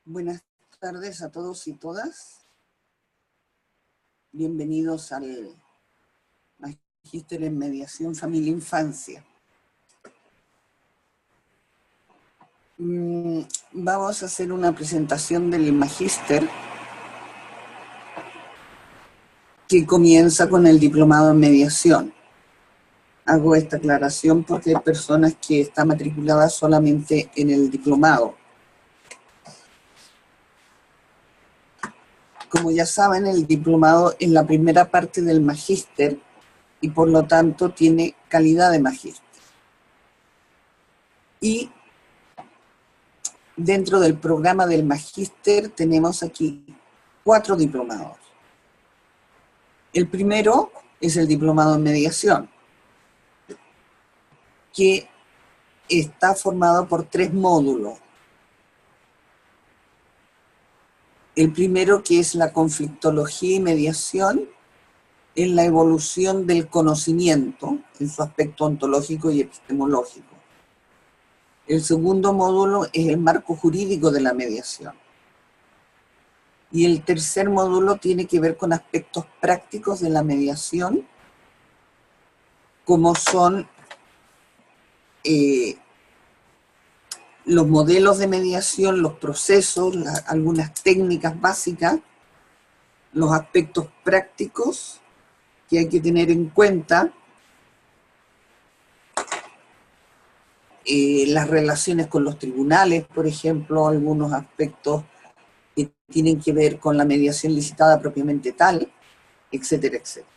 Buenas tardes a todos y todas. Bienvenidos al Magíster en Mediación Familia Infancia. Vamos a hacer una presentación del Magíster que comienza con el diplomado en mediación. Hago esta aclaración porque hay personas que están matriculadas solamente en el diplomado. Como ya saben, el diplomado es la primera parte del magíster y por lo tanto tiene calidad de magíster. Y dentro del programa del magíster tenemos aquí 4 diplomados. El primero es el diplomado en mediación, que está formado por 3 módulos. El primero, que es la conflictología y mediación en la evolución del conocimiento, en su aspecto ontológico y epistemológico. El segundo módulo es el marco jurídico de la mediación. Y el tercer módulo tiene que ver con aspectos prácticos de la mediación, como son los modelos de mediación, los procesos, algunas técnicas básicas, los aspectos prácticos que hay que tener en cuenta, las relaciones con los tribunales, por ejemplo, algunos aspectos que tienen que ver con la mediación licitada propiamente tal, etcétera, etcétera.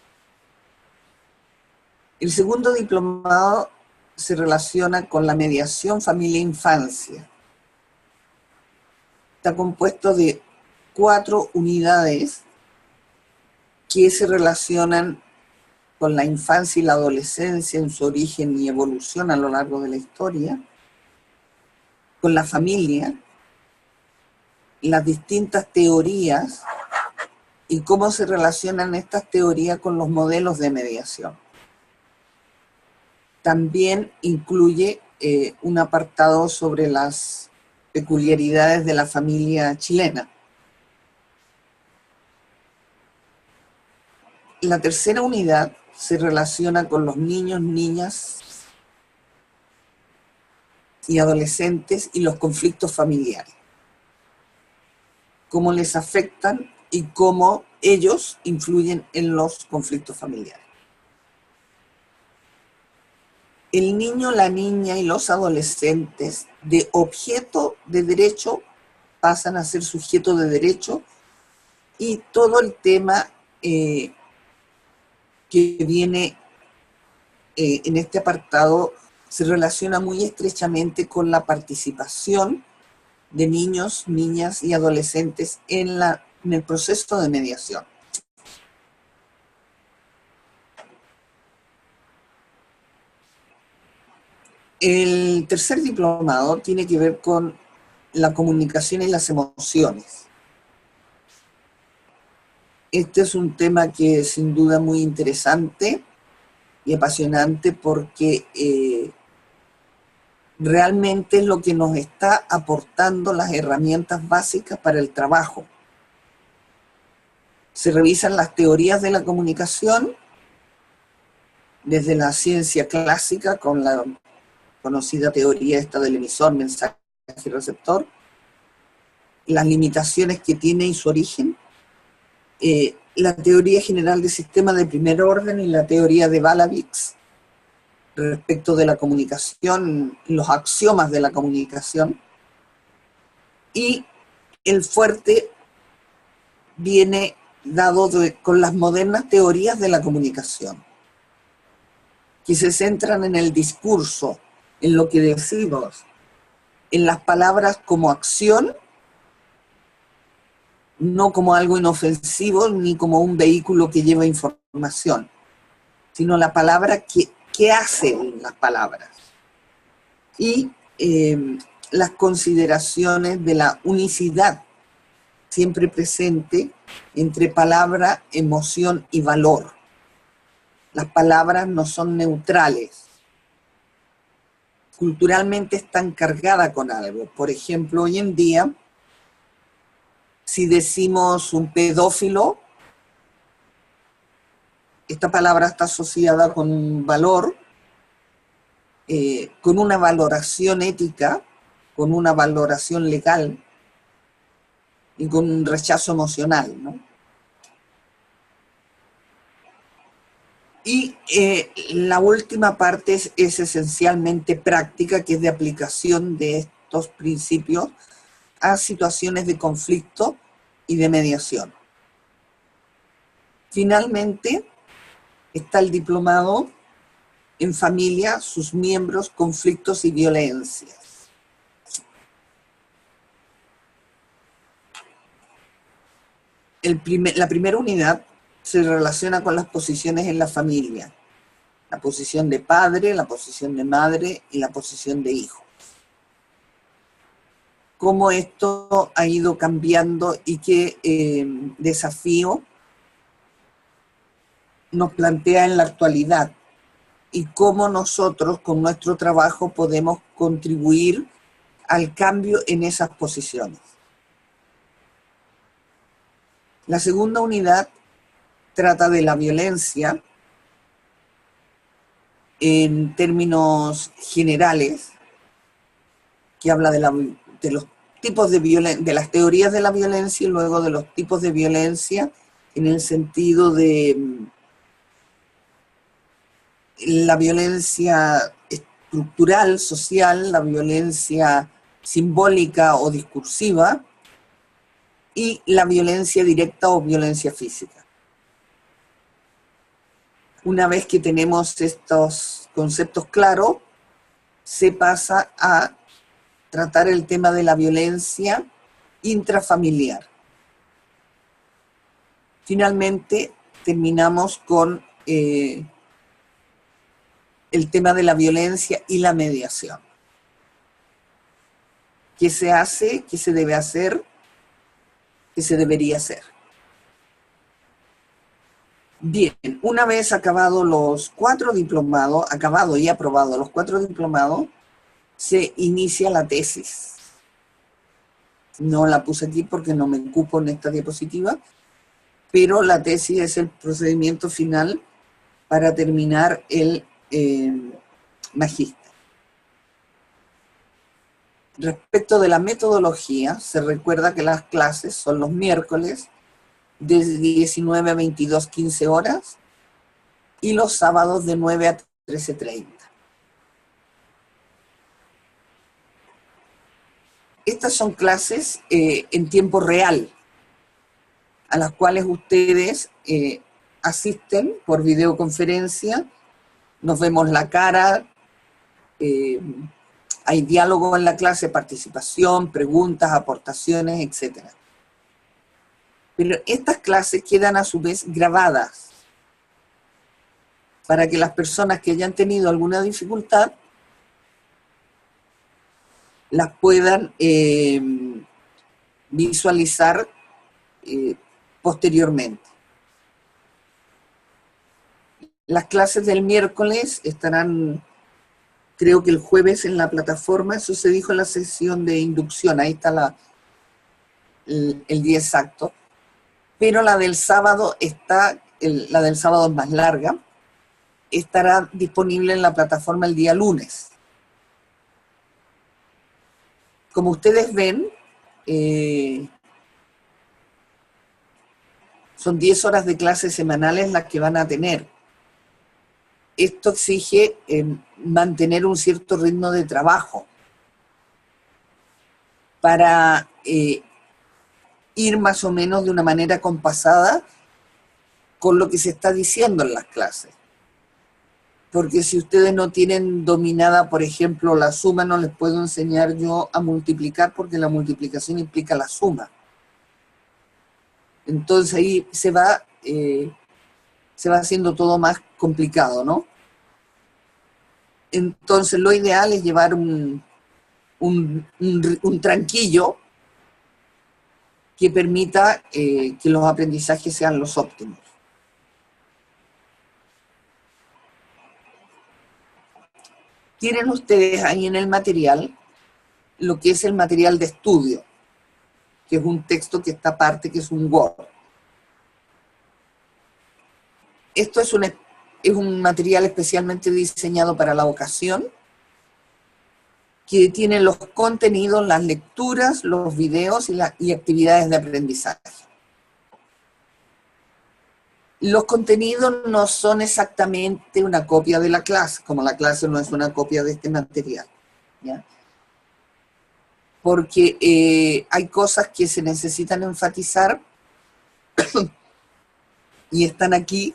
El segundo diplomado se relaciona con la mediación familia-infancia. Está compuesto de 4 unidades que se relacionan con la infancia y la adolescencia en su origen y evolución a lo largo de la historia, con la familia, las distintas teorías y cómo se relacionan estas teorías con los modelos de mediación. También incluye un apartado sobre las peculiaridades de la familia chilena. La tercera unidad se relaciona con los niños, niñas y adolescentes y los conflictos familiares. Cómo les afectan y cómo ellos influyen en los conflictos familiares. El niño, la niña y los adolescentes de objeto de derecho pasan a ser sujeto de derecho, y todo el tema que viene en este apartado se relaciona muy estrechamente con la participación de niños, niñas y adolescentes en el proceso de mediación. El tercer diplomado tiene que ver con la comunicación y las emociones. Este es un tema que es sin duda muy interesante y apasionante porque realmente es lo que nos está aportando las herramientas básicas para el trabajo. Se revisan las teorías de la comunicación desde la ciencia clásica con la conocida teoría esta del emisor, mensaje y receptor, las limitaciones que tiene y su origen, la teoría general de sistemas de primer orden y la teoría de Balavix respecto de la comunicación, los axiomas de la comunicación, y el fuerte viene dado con las modernas teorías de la comunicación, que se centran en el discurso, en lo que decimos, en las palabras como acción, no como algo inofensivo ni como un vehículo que lleva información, sino la palabra que hacen las palabras. Y las consideraciones de la unicidad siempre presente entre palabra, emoción y valor. Las palabras no son neutrales. Culturalmente están cargadas con algo. Por ejemplo, hoy en día Si decimos un pedófilo, esta palabra está asociada con un valor, con una valoración ética, con una valoración legal y con un rechazo emocional, ¿no? Y la última parte es esencialmente práctica, que es de aplicación de estos principios a situaciones de conflicto y de mediación. Finalmente, está el diplomado en familia, sus miembros, conflictos y violencias. La primera unidad se relaciona con las posiciones en la familia, la posición de padre, la posición de madre y la posición de hijo. Cómo esto ha ido cambiando y qué desafío nos plantea en la actualidad, y cómo nosotros con nuestro trabajo podemos contribuir al cambio en esas posiciones. La segunda unidad trata de la violencia en términos generales, que habla de los tipos de violencia, de las teorías de la violencia, y luego de los tipos de violencia en el sentido de la violencia estructural, social, la violencia simbólica o discursiva, y la violencia directa o violencia física. Una vez que tenemos estos conceptos claros, se pasa a tratar el tema de la violencia intrafamiliar. Finalmente, terminamos con el tema de la violencia y la mediación. ¿Qué se hace? ¿Qué se debe hacer? ¿Qué se debería hacer? Bien, una vez acabado los 4 diplomados, acabado y aprobado los 4 diplomados, se inicia la tesis. No la puse aquí porque no me ocupo en esta diapositiva, pero la tesis es el procedimiento final para terminar el magíster. Respecto de la metodología, se recuerda que las clases son los miércoles de 19 a 22:15 horas y los sábados de 9 a 13:30. Estas son clases en tiempo real, a las cuales ustedes asisten por videoconferencia, nos vemos la cara, hay diálogo en la clase, participación, preguntas, aportaciones, etc. Pero estas clases quedan a su vez grabadas para que las personas que hayan tenido alguna dificultad las puedan visualizar posteriormente. Las clases del miércoles estarán, creo que el jueves, en la plataforma. Eso se dijo en la sesión de inducción, ahí está el día exacto. Pero la del sábado la del sábado es más larga, estará disponible en la plataforma el día lunes. Como ustedes ven, son 10 horas de clases semanales las que van a tener. Esto exige mantener un cierto ritmo de trabajo para ir más o menos de una manera compasada con lo que se está diciendo en las clases. Porque si ustedes no tienen dominada, por ejemplo, la suma, no les puedo enseñar yo a multiplicar, porque la multiplicación implica la suma. Entonces ahí se va haciendo todo más complicado, ¿no? Entonces lo ideal es llevar un tranquillo que permita que los aprendizajes sean los óptimos. Tienen ustedes ahí en el material lo que es el material de estudio. que es un texto que está aparte, que es un Word. Esto es un material especialmente diseñado para la ocasión, que tiene los contenidos, las lecturas, los videos y actividades de aprendizaje. Los contenidos no son exactamente una copia de la clase, como la clase no es una copia de este material, ¿ya? Porque hay cosas que se necesitan enfatizar y están aquí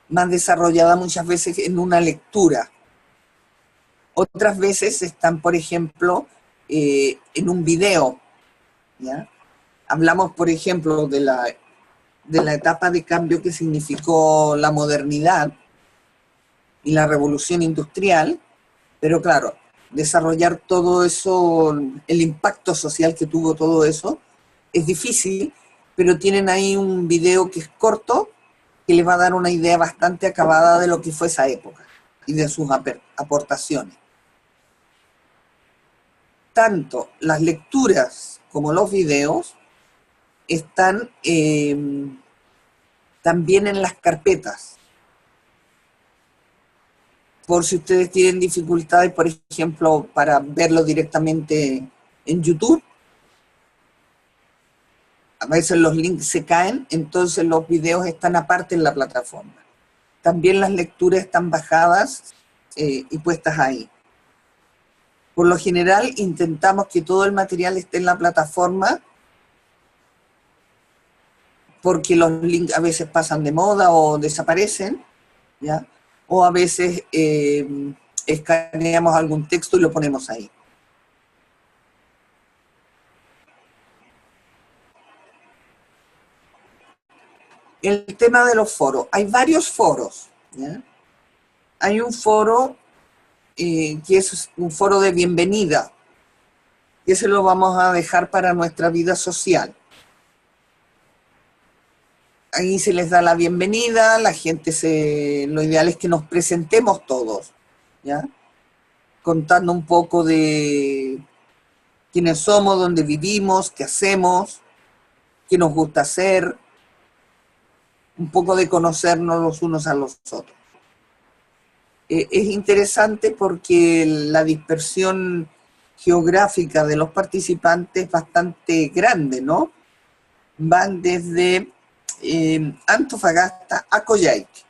más desarrolladas muchas veces en una lectura. Otras veces están, por ejemplo, en un video, ¿ya? Hablamos, por ejemplo, de la etapa de cambio que significó la modernidad y la revolución industrial, pero claro, desarrollar todo eso, el impacto social que tuvo todo eso, es difícil, pero tienen ahí un video que es corto, que les va a dar una idea bastante acabada de lo que fue esa época y de sus aportaciones. Tanto las lecturas como los videos están también en las carpetas. Por si ustedes tienen dificultades, por ejemplo, para verlo directamente en YouTube, a veces los links se caen, entonces los videos están aparte en la plataforma. También las lecturas están bajadas y puestas ahí. Por lo general intentamos que todo el material esté en la plataforma, porque los links a veces pasan de moda o desaparecen, ¿ya? O a veces escaneamos algún texto y lo ponemos ahí. El tema de los foros. Hay varios foros, ¿ya? Hay un foro que es un foro de bienvenida, y ese lo vamos a dejar para nuestra vida social. Ahí se les da la bienvenida, la gente lo ideal es que nos presentemos todos, ¿ya? Contando un poco de quiénes somos, dónde vivimos, qué hacemos, qué nos gusta hacer, un poco de conocernos los unos a los otros. Es interesante porque la dispersión geográfica de los participantes es bastante grande, ¿no? Van desde Antofagasta a Coyhaique.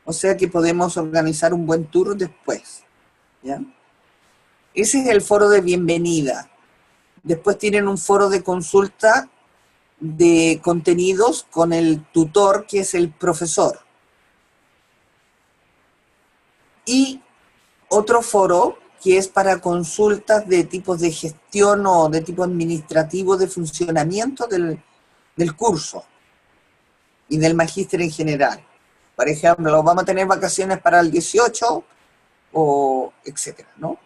O sea que podemos organizar un buen tour después, ¿ya? Ese es el foro de bienvenida. Después tienen un foro de consulta de contenidos con el tutor, que es el profesor. Y otro foro que es para consultas de tipos de gestión o de tipo administrativo de funcionamiento del curso y del magíster en general. Por ejemplo, vamos a tener vacaciones para el 18 o etcétera, ¿no?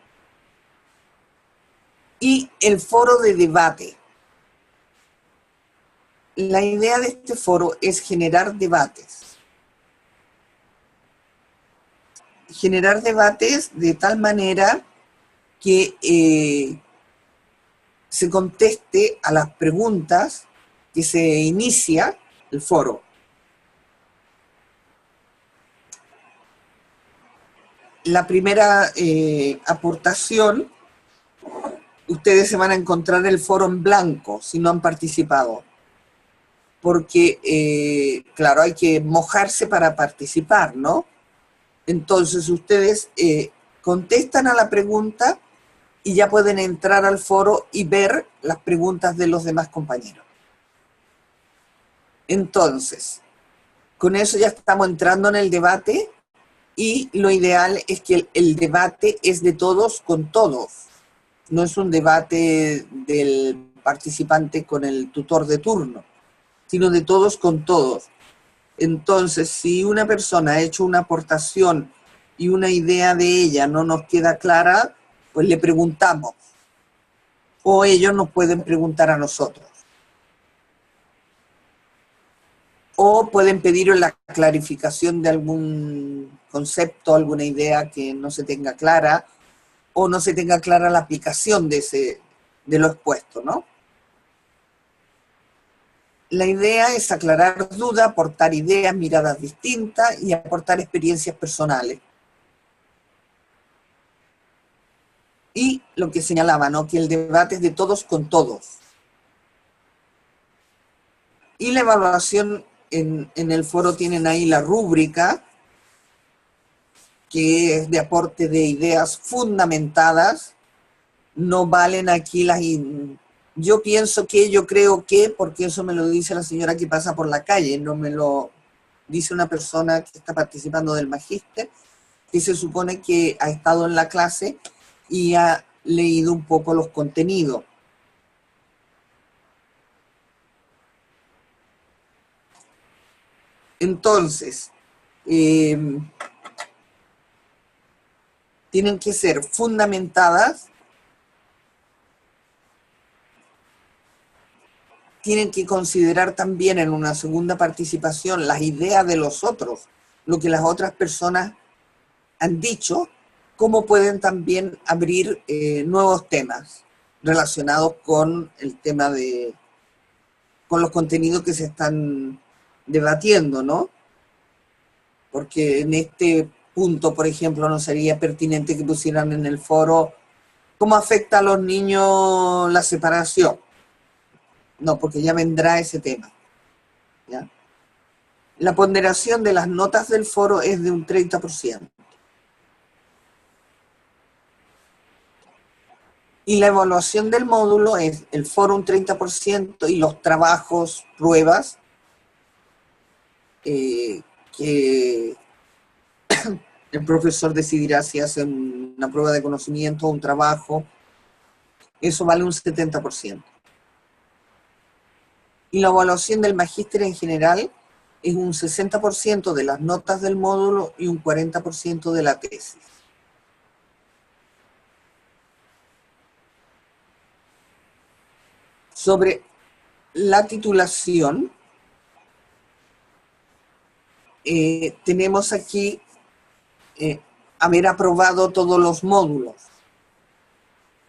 Y el foro de debate. La idea de este foro es generar debates. Generar debates de tal manera que se conteste a las preguntas que se inicia el foro. La primera aportación, ustedes se van a encontrar el foro en blanco si no han participado, porque, claro, hay que mojarse para participar, ¿no? Entonces ustedes contestan a la pregunta y ya pueden entrar al foro y ver las preguntas de los demás compañeros. Entonces, con eso ya estamos entrando en el debate, y lo ideal es que el debate es de todos con todos. No es un debate del participante con el tutor de turno, sino de todos con todos. Entonces, si una persona ha hecho una aportación y una idea de ella no nos queda clara, pues le preguntamos. O ellos nos pueden preguntar a nosotros. O pueden pedir la clarificación de algún concepto, alguna idea que no se tenga clara, o no se tenga clara la aplicación de de lo expuesto, ¿no? La idea es aclarar dudas, aportar ideas, miradas distintas y aportar experiencias personales. Y lo que señalaba, ¿no? Que el debate es de todos con todos. Y la evaluación en el foro tienen ahí la rúbrica, que es de aporte de ideas fundamentadas. No valen aquí las... Yo pienso que, yo creo que, porque eso me lo dice la señora que pasa por la calle, no me lo dice una persona que está participando del magíster, que se supone que ha estado en la clase y ha leído un poco los contenidos. Entonces, tienen que ser fundamentadas, tienen que considerar también en una segunda participación las ideas de los otros, lo que las otras personas han dicho, cómo pueden también abrir nuevos temas relacionados con el tema de, con los contenidos que se están debatiendo, ¿no? Porque en este punto, por ejemplo, no sería pertinente que pusieran en el foro cómo afecta a los niños la separación. No, porque ya vendrá ese tema, ¿ya? La ponderación de las notas del foro es de un 30%. Y la evaluación del módulo es el foro un 30% y los trabajos, pruebas, que el profesor decidirá si hace una prueba de conocimiento o un trabajo, eso vale un 70%. Y la evaluación del magíster en general es un 60% de las notas del módulo y un 40% de la tesis. Sobre la titulación, tenemos aquí haber aprobado todos los módulos.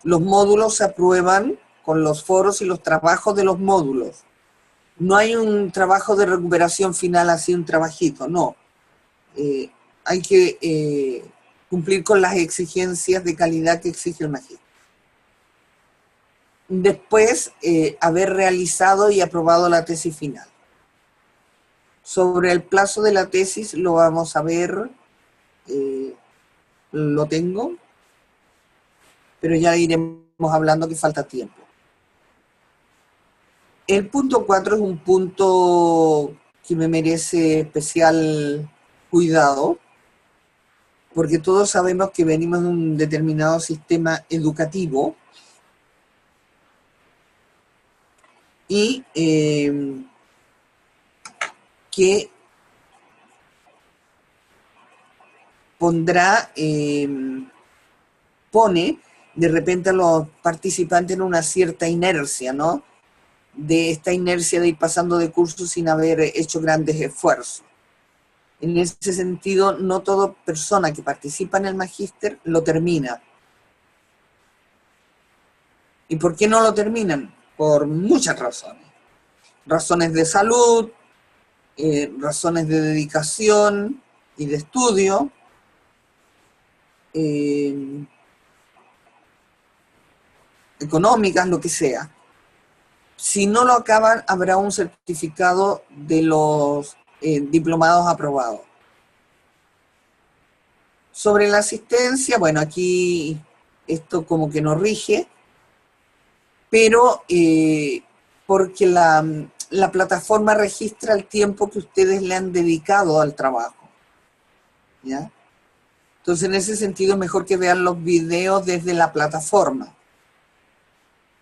Los módulos se aprueban con los foros y los trabajos de los módulos. No hay un trabajo de recuperación final, así un trabajito, no. Hay que cumplir con las exigencias de calidad que exige el magíster. Después, haber realizado y aprobado la tesis final. Sobre el plazo de la tesis lo vamos a ver, lo tengo, pero ya iremos hablando que falta tiempo. El punto 4 es un punto que me merece especial cuidado, porque todos sabemos que venimos de un determinado sistema educativo y que pone de repente a los participantes en una cierta inercia, ¿no? De esta inercia de ir pasando de cursos sin haber hecho grandes esfuerzos. En ese sentido, no toda persona que participa en el magíster lo termina. ¿Y por qué no lo terminan? Por muchas razones. Razones de salud, razones de dedicación y de estudio, económicas, lo que sea. Si no lo acaban, habrá un certificado de los diplomados aprobados. Sobre la asistencia, bueno, aquí esto como que no rige, pero porque la plataforma registra el tiempo que ustedes le han dedicado al trabajo, ¿ya? Entonces, en ese sentido, es mejor que vean los videos desde la plataforma,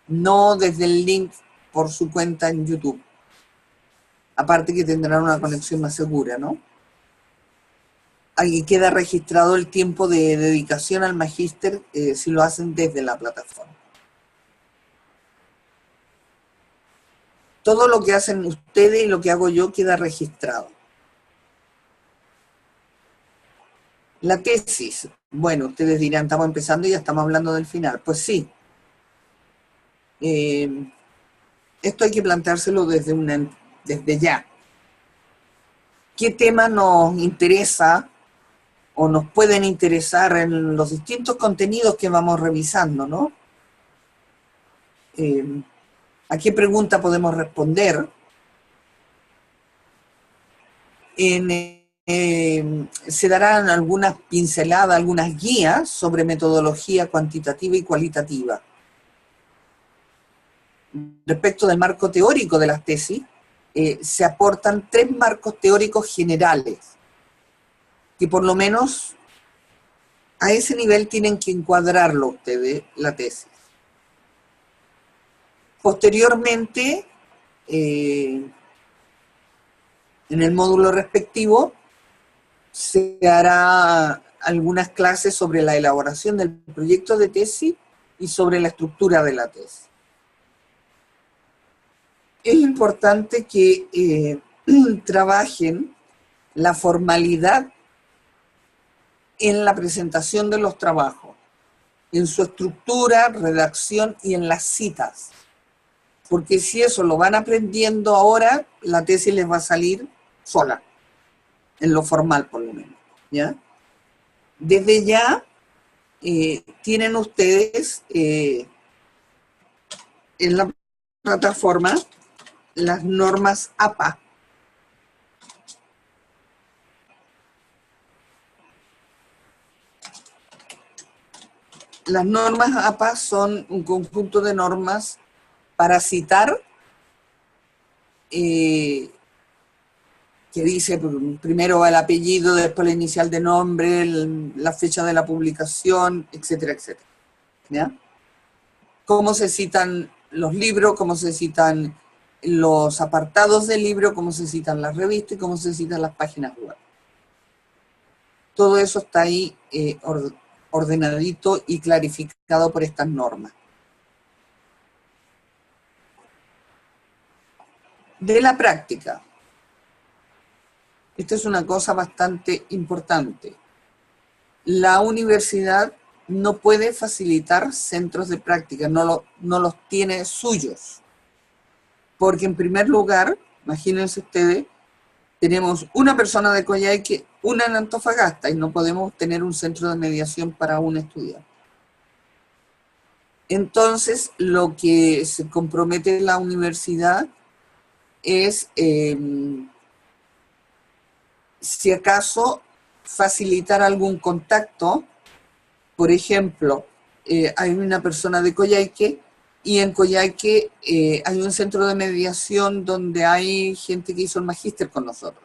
no desde el link por su cuenta en YouTube. Aparte que tendrán una conexión más segura, ¿no? Ahí queda registrado el tiempo de dedicación al magíster si lo hacen desde la plataforma. Todo lo que hacen ustedes y lo que hago yo queda registrado. La tesis, bueno, ustedes dirán, estamos empezando y ya estamos hablando del final. Pues sí, Esto hay que planteárselo desde ya. ¿Qué tema nos interesa o nos pueden interesar en los distintos contenidos que vamos revisando, ¿no? ¿A qué pregunta podemos responder? Se darán algunas pinceladas, algunas guías sobre metodología cuantitativa y cualitativa. Respecto del marco teórico de las tesis, se aportan 3 marcos teóricos generales, que por lo menos a ese nivel tienen que encuadrarlo ustedes, la tesis. Posteriormente, en el módulo respectivo, se hará algunas clases sobre la elaboración del proyecto de tesis y sobre la estructura de la tesis. Es importante que trabajen la formalidad en la presentación de los trabajos, en su estructura, redacción y en las citas. Porque si eso lo van aprendiendo ahora, la tesis les va a salir sola, en lo formal por lo menos, ¿ya? Desde ya tienen ustedes en la plataforma las normas APA. Las normas APA son un conjunto de normas para citar, que dice primero el apellido, después la inicial de nombre, la fecha de la publicación, etcétera, etcétera. ¿Ya? Cómo se citan los libros, cómo se citan los apartados del libro, cómo se citan las revistas y cómo se citan las páginas web. Todo eso está ahí ordenadito y clarificado por estas normas. De la práctica. Esta es una cosa bastante importante. La universidad no puede facilitar centros de práctica, no los tiene suyos. Porque en primer lugar, imagínense ustedes, tenemos una persona de Coyhaique, una en Antofagasta, y no podemos tener un centro de mediación para un estudiante. Entonces, lo que se compromete la universidad es, si acaso, facilitar algún contacto. Por ejemplo, hay una persona de Coyhaique y en Coyhaique hay un centro de mediación donde hay gente que hizo el magíster con nosotros.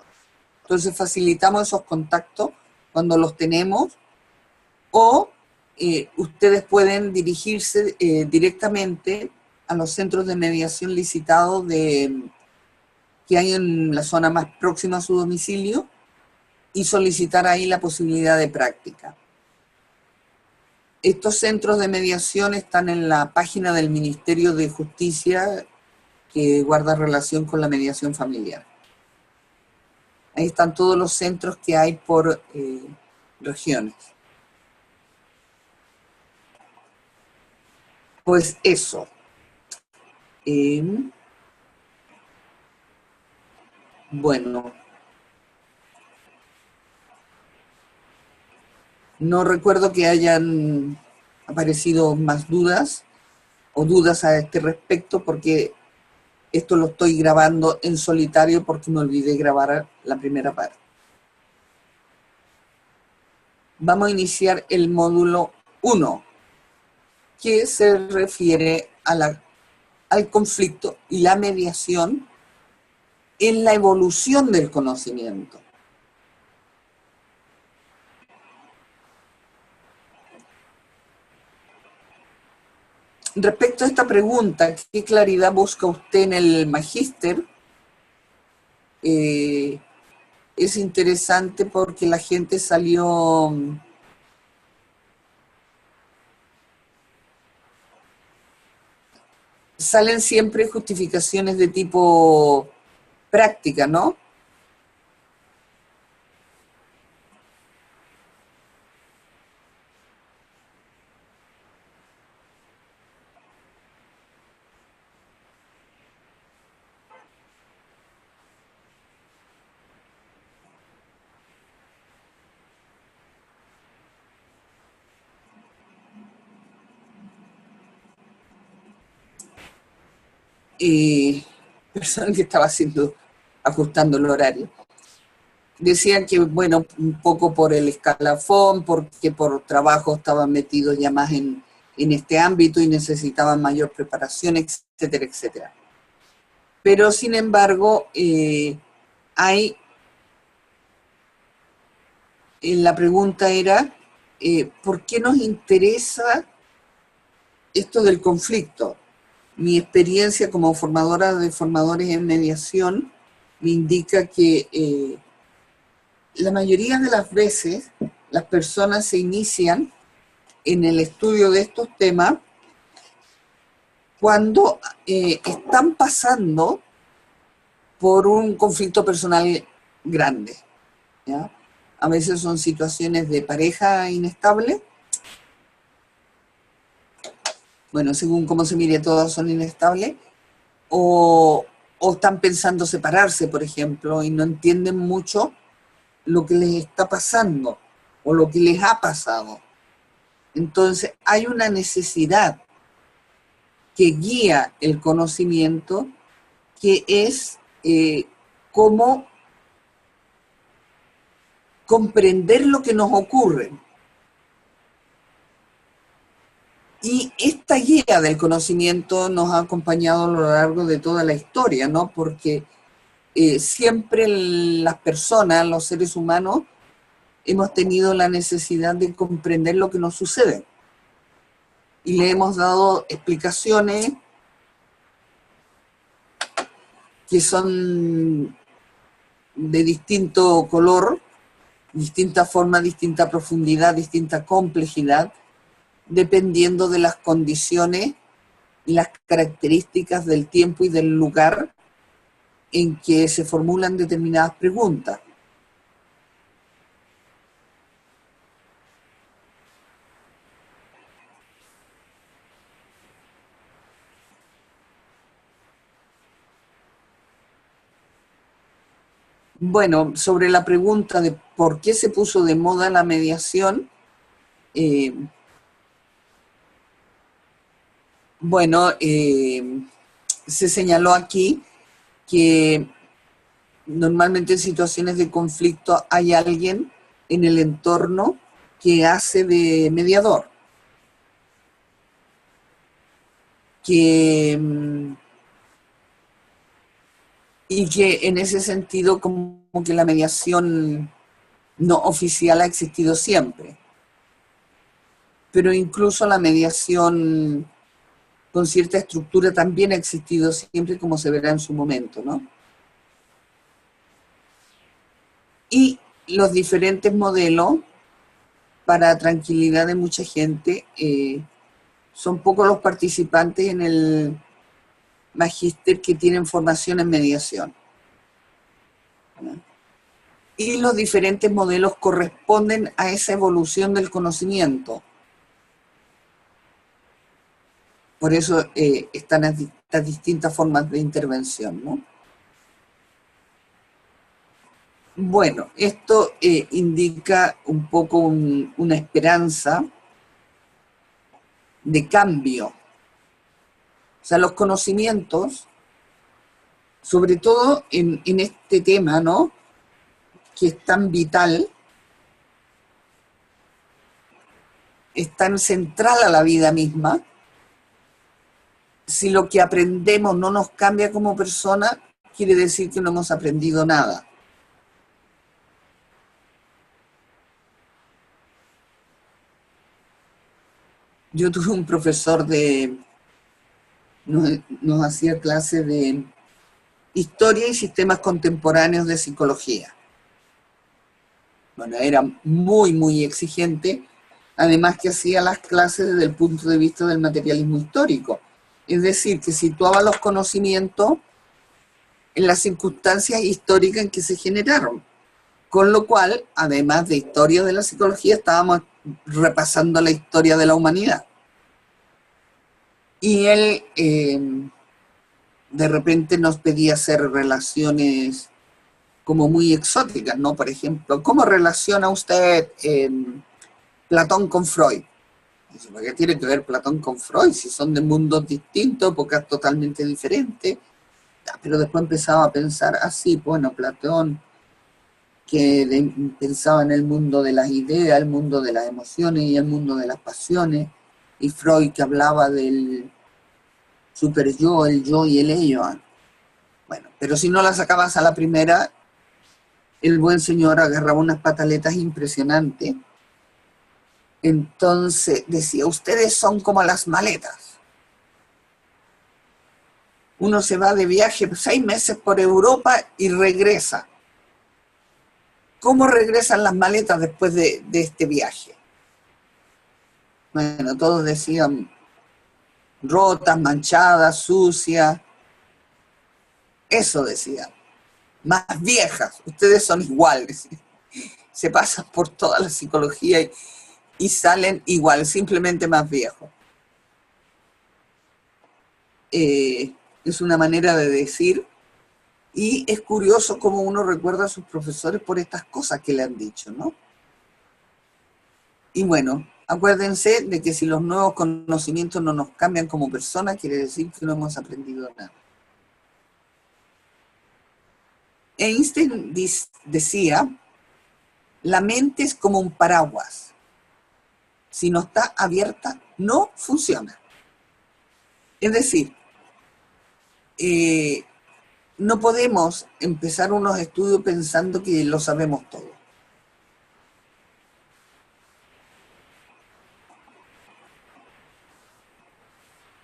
Entonces facilitamos esos contactos cuando los tenemos, o ustedes pueden dirigirse directamente a los centros de mediación licitados que hay en la zona más próxima a su domicilio y solicitar ahí la posibilidad de práctica. Estos centros de mediación están en la página del Ministerio de Justicia, que guarda relación con la mediación familiar. Ahí están todos los centros que hay por regiones. Pues eso. Bueno, no recuerdo que hayan aparecido más dudas o dudas a este respecto, porque esto lo estoy grabando en solitario porque me olvidé grabar la primera parte. Vamos a iniciar el módulo 1, que se refiere al conflicto y la mediación en la evolución del conocimiento. Respecto a esta pregunta, ¿qué claridad busca usted en el magíster? Es interesante porque la gente salió... Salen siempre justificaciones de tipo práctica, ¿no? persona que estaba ajustando el horario. Decían que, bueno, un poco por el escalafón, porque por trabajo estaban metidos ya más en este ámbito y necesitaban mayor preparación, etcétera, etcétera. Pero, sin embargo, la pregunta era, ¿por qué nos interesa esto del conflicto? Mi experiencia como formadora de formadores en mediación me indica que la mayoría de las veces las personas se inician en el estudio de estos temas cuando están pasando por un conflicto personal grande, ¿ya? A veces son situaciones de pareja inestable. Bueno, según cómo se mire, todas son inestables. O están pensando separarse, por ejemplo, y no entienden mucho lo que les está pasando o lo que les ha pasado. Entonces, hay una necesidad que guía el conocimiento, que es cómo comprender lo que nos ocurre. Y esta guía del conocimiento nos ha acompañado a lo largo de toda la historia, ¿no? Porque siempre las personas, los seres humanos, hemos tenido la necesidad de comprender lo que nos sucede. Y le hemos dado explicaciones que son de distinto color, distinta forma, distinta profundidad, distinta complejidad, dependiendo de las condiciones y las características del tiempo y del lugar en que se formulan determinadas preguntas. Bueno, sobre la pregunta de por qué se puso de moda la mediación, se señaló aquí que normalmente en situaciones de conflicto hay alguien en el entorno que hace de mediador, y que en ese sentido como que la mediación no oficial ha existido siempre. Pero incluso la mediación con cierta estructura también ha existido siempre, como se verá en su momento, ¿no? Y los diferentes modelos, para tranquilidad de mucha gente, son pocos los participantes en el magíster que tienen formación en mediación, ¿no? Y los diferentes modelos corresponden a esa evolución del conocimiento. Por eso están estas distintas formas de intervención, ¿no? Bueno, esto indica un poco una esperanza de cambio. O sea, los conocimientos, sobre todo en este tema, ¿no?, que es tan vital, es tan central a la vida misma. Si lo que aprendemos no nos cambia como persona, quiere decir que no hemos aprendido nada. Yo tuve un profesor nos hacía clase de historia y sistemas contemporáneos de psicología. Bueno, era muy, muy exigente, además que hacía las clases desde el punto de vista del materialismo histórico. Es decir, que situaba los conocimientos en las circunstancias históricas en que se generaron. Con lo cual, además de historia de la psicología, estábamos repasando la historia de la humanidad. Y él de repente nos pedía hacer relaciones como muy exóticas, ¿no? Por ejemplo, ¿cómo relaciona usted Platón con Freud? Dice, ¿por qué tiene que ver Platón con Freud? Si son de mundos distintos, épocas totalmente diferentes. Pero después empezaba a pensar así, bueno, Platón, pensaba en el mundo de las ideas, el mundo de las emociones y el mundo de las pasiones, y Freud que hablaba del super yo, el yo y el ello. Bueno, pero si no la sacabas a la primera, el buen señor agarraba unas pataletas impresionantes. Entonces decía, ustedes son como las maletas. Uno se va de viaje 6 meses por Europa y regresa. ¿Cómo regresan las maletas después de este viaje? Bueno, todos decían rotas, manchadas, sucias. Eso decían. Más viejas. Ustedes son iguales. Se pasan por toda la psicología y salen igual, simplemente más viejos. Es una manera de decir, y es curioso cómo uno recuerda a sus profesores por estas cosas que le han dicho, ¿no? Y bueno, acuérdense de que si los nuevos conocimientos no nos cambian como personas, quiere decir que no hemos aprendido nada. Einstein decía, la mente es como un paraguas. Si no está abierta, no funciona. Es decir, no podemos empezar unos estudios pensando que lo sabemos todo.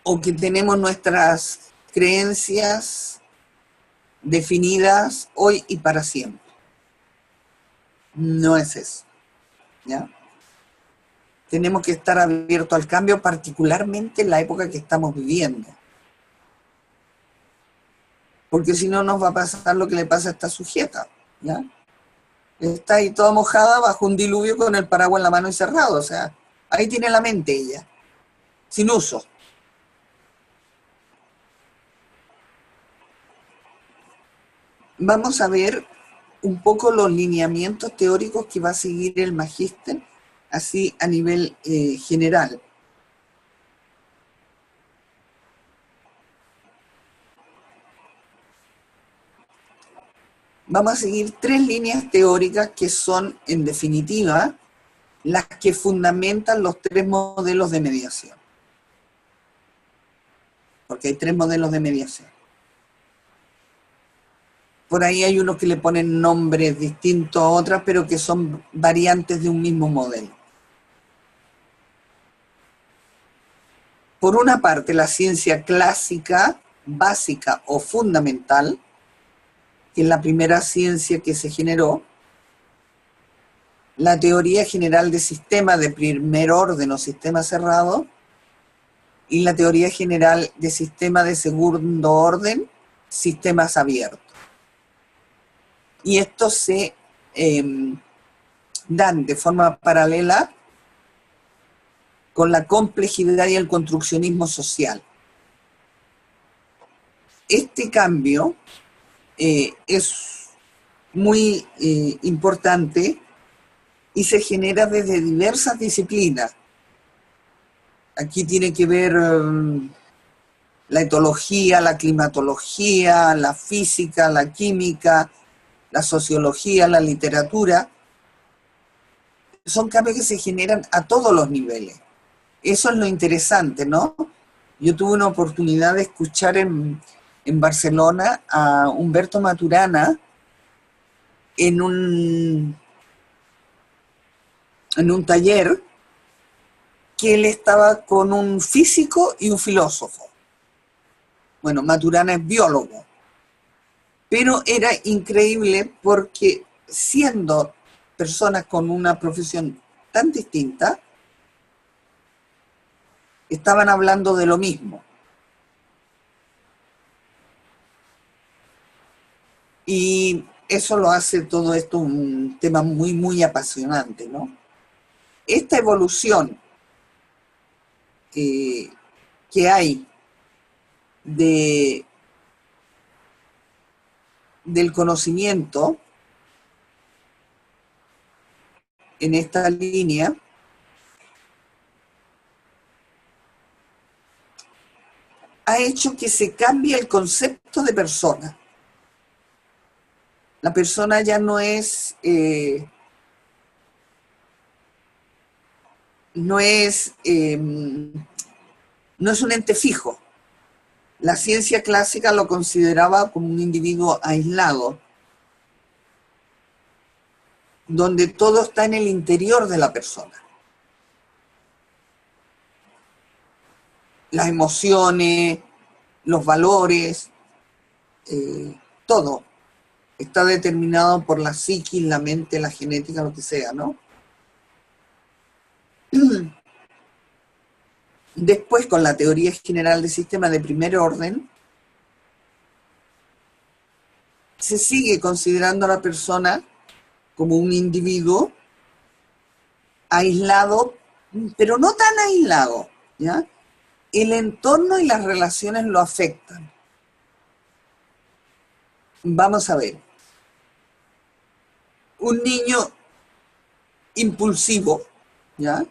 O que tenemos nuestras creencias definidas hoy y para siempre. No es eso, ¿ya? Tenemos que estar abiertos al cambio, particularmente en la época que estamos viviendo. Porque si no nos va a pasar lo que le pasa a esta sujeta, ¿ya? Está ahí toda mojada bajo un diluvio con el paraguas en la mano y cerrado, o sea, ahí tiene la mente ella, sin uso. Vamos a ver un poco los lineamientos teóricos que va a seguir el magíster, así a nivel general. Vamos a seguir 3 líneas teóricas que son, en definitiva, las que fundamentan los 3 modelos de mediación. Porque hay 3 modelos de mediación. Por ahí hay unos que le ponen nombres distintos a otras, pero que son variantes de un mismo modelo. Por una parte, la ciencia clásica, básica o fundamental, que es la primera ciencia que se generó, la teoría general de sistemas de primer orden o sistema cerrado, y la teoría general de sistemas de segundo orden, sistemas abiertos. Y estos se dan de forma paralela con la complejidad y el construccionismo social. Este cambio es muy importante y se genera desde diversas disciplinas. Aquí tiene que ver la etología, la climatología, la física, la química, la sociología, la literatura. Son cambios que se generan a todos los niveles. Eso es lo interesante, ¿no? Yo tuve una oportunidad de escuchar en Barcelona a Humberto Maturana en un taller que él estaba con un físico y un filósofo. Bueno, Maturana es biólogo, pero era increíble porque siendo personas con una profesión tan distinta, estaban hablando de lo mismo. Y eso lo hace todo esto un tema muy, muy apasionante, ¿no? Esta evolución que hay del conocimiento en esta línea ha hecho que se cambie el concepto de persona. La persona ya no es, no es un ente fijo. La ciencia clásica lo consideraba como un individuo aislado, donde todo está en el interior de la persona. Las emociones, los valores, todo está determinado por la psiquis, la mente, la genética, lo que sea, ¿no? Después, con la teoría general de sistemas de primer orden, se sigue considerando a la persona como un individuo aislado, pero no tan aislado, ¿ya? El entorno y las relaciones lo afectan. Vamos a ver. Un niño impulsivo, ¿ya?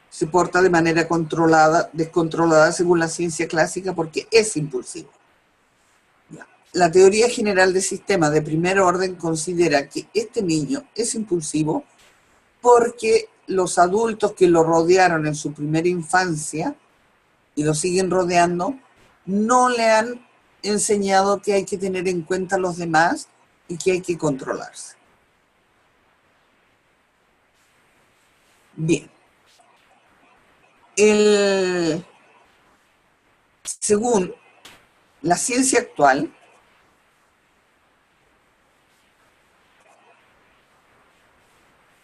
Se porta de manera controlada, descontrolada según la ciencia clásica porque es impulsivo. ¿Ya? La teoría general de sistemas de primer orden considera que este niño es impulsivo porque los adultos que lo rodearon en su primera infancia y lo siguen rodeando, no le han enseñado que hay que tener en cuenta a los demás y que hay que controlarse. Bien. Según la ciencia actual,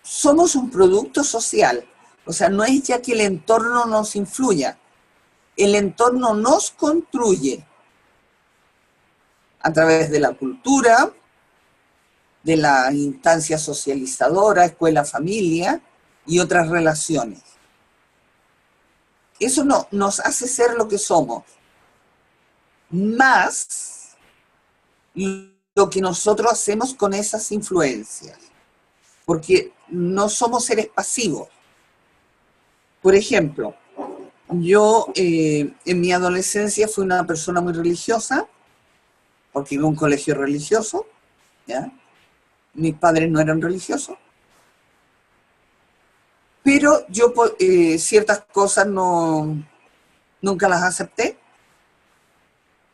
somos un producto social. O sea, no es ya que el entorno nos influya, el entorno nos construye a través de la cultura, de la instancia socializadora, escuela, familia y otras relaciones. Eso nos hace ser lo que somos, más lo que nosotros hacemos con esas influencias, porque no somos seres pasivos. Por ejemplo, yo en mi adolescencia fui una persona muy religiosa, porque iba a un colegio religioso, ¿ya? Mis padres no eran religiosos, pero yo ciertas cosas nunca las acepté,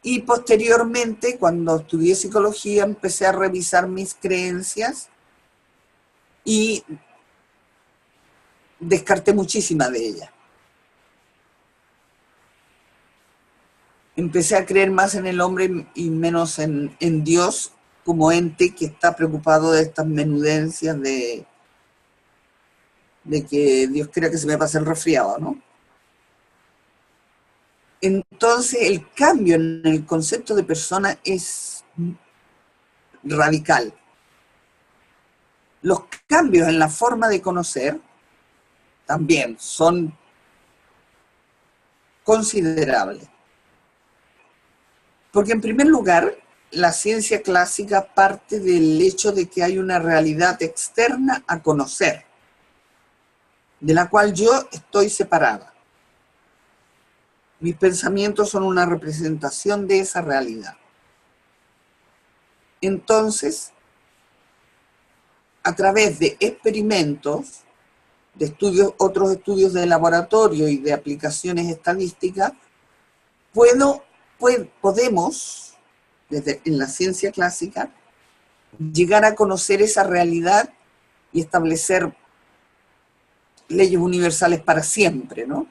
y posteriormente, cuando estudié psicología, empecé a revisar mis creencias y descarté muchísimas de ellas. Empecé a creer más en el hombre y menos en Dios como ente que está preocupado de estas menudencias de que Dios quiera que se me pase el resfriado, ¿no? Entonces el cambio en el concepto de persona es radical. Los cambios en la forma de conocer también son considerables. Porque en primer lugar, la ciencia clásica parte del hecho de que hay una realidad externa a conocer, de la cual yo estoy separada. Mis pensamientos son una representación de esa realidad. Entonces, a través de experimentos, de estudios, otros estudios de laboratorio y de aplicaciones estadísticas, podemos, en la ciencia clásica, llegar a conocer esa realidad y establecer leyes universales para siempre, ¿no?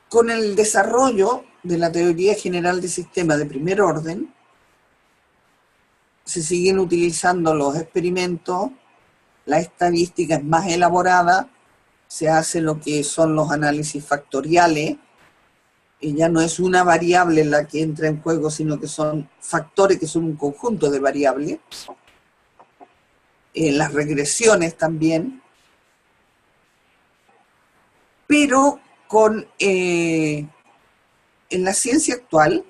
Con el desarrollo de la teoría general de sistemas de primer orden, se siguen utilizando los experimentos, la estadística es más elaborada, se hace lo que son los análisis factoriales, y ya no es una variable la que entra en juego, sino que son factores que son un conjunto de variables. Las regresiones también, pero en la ciencia actual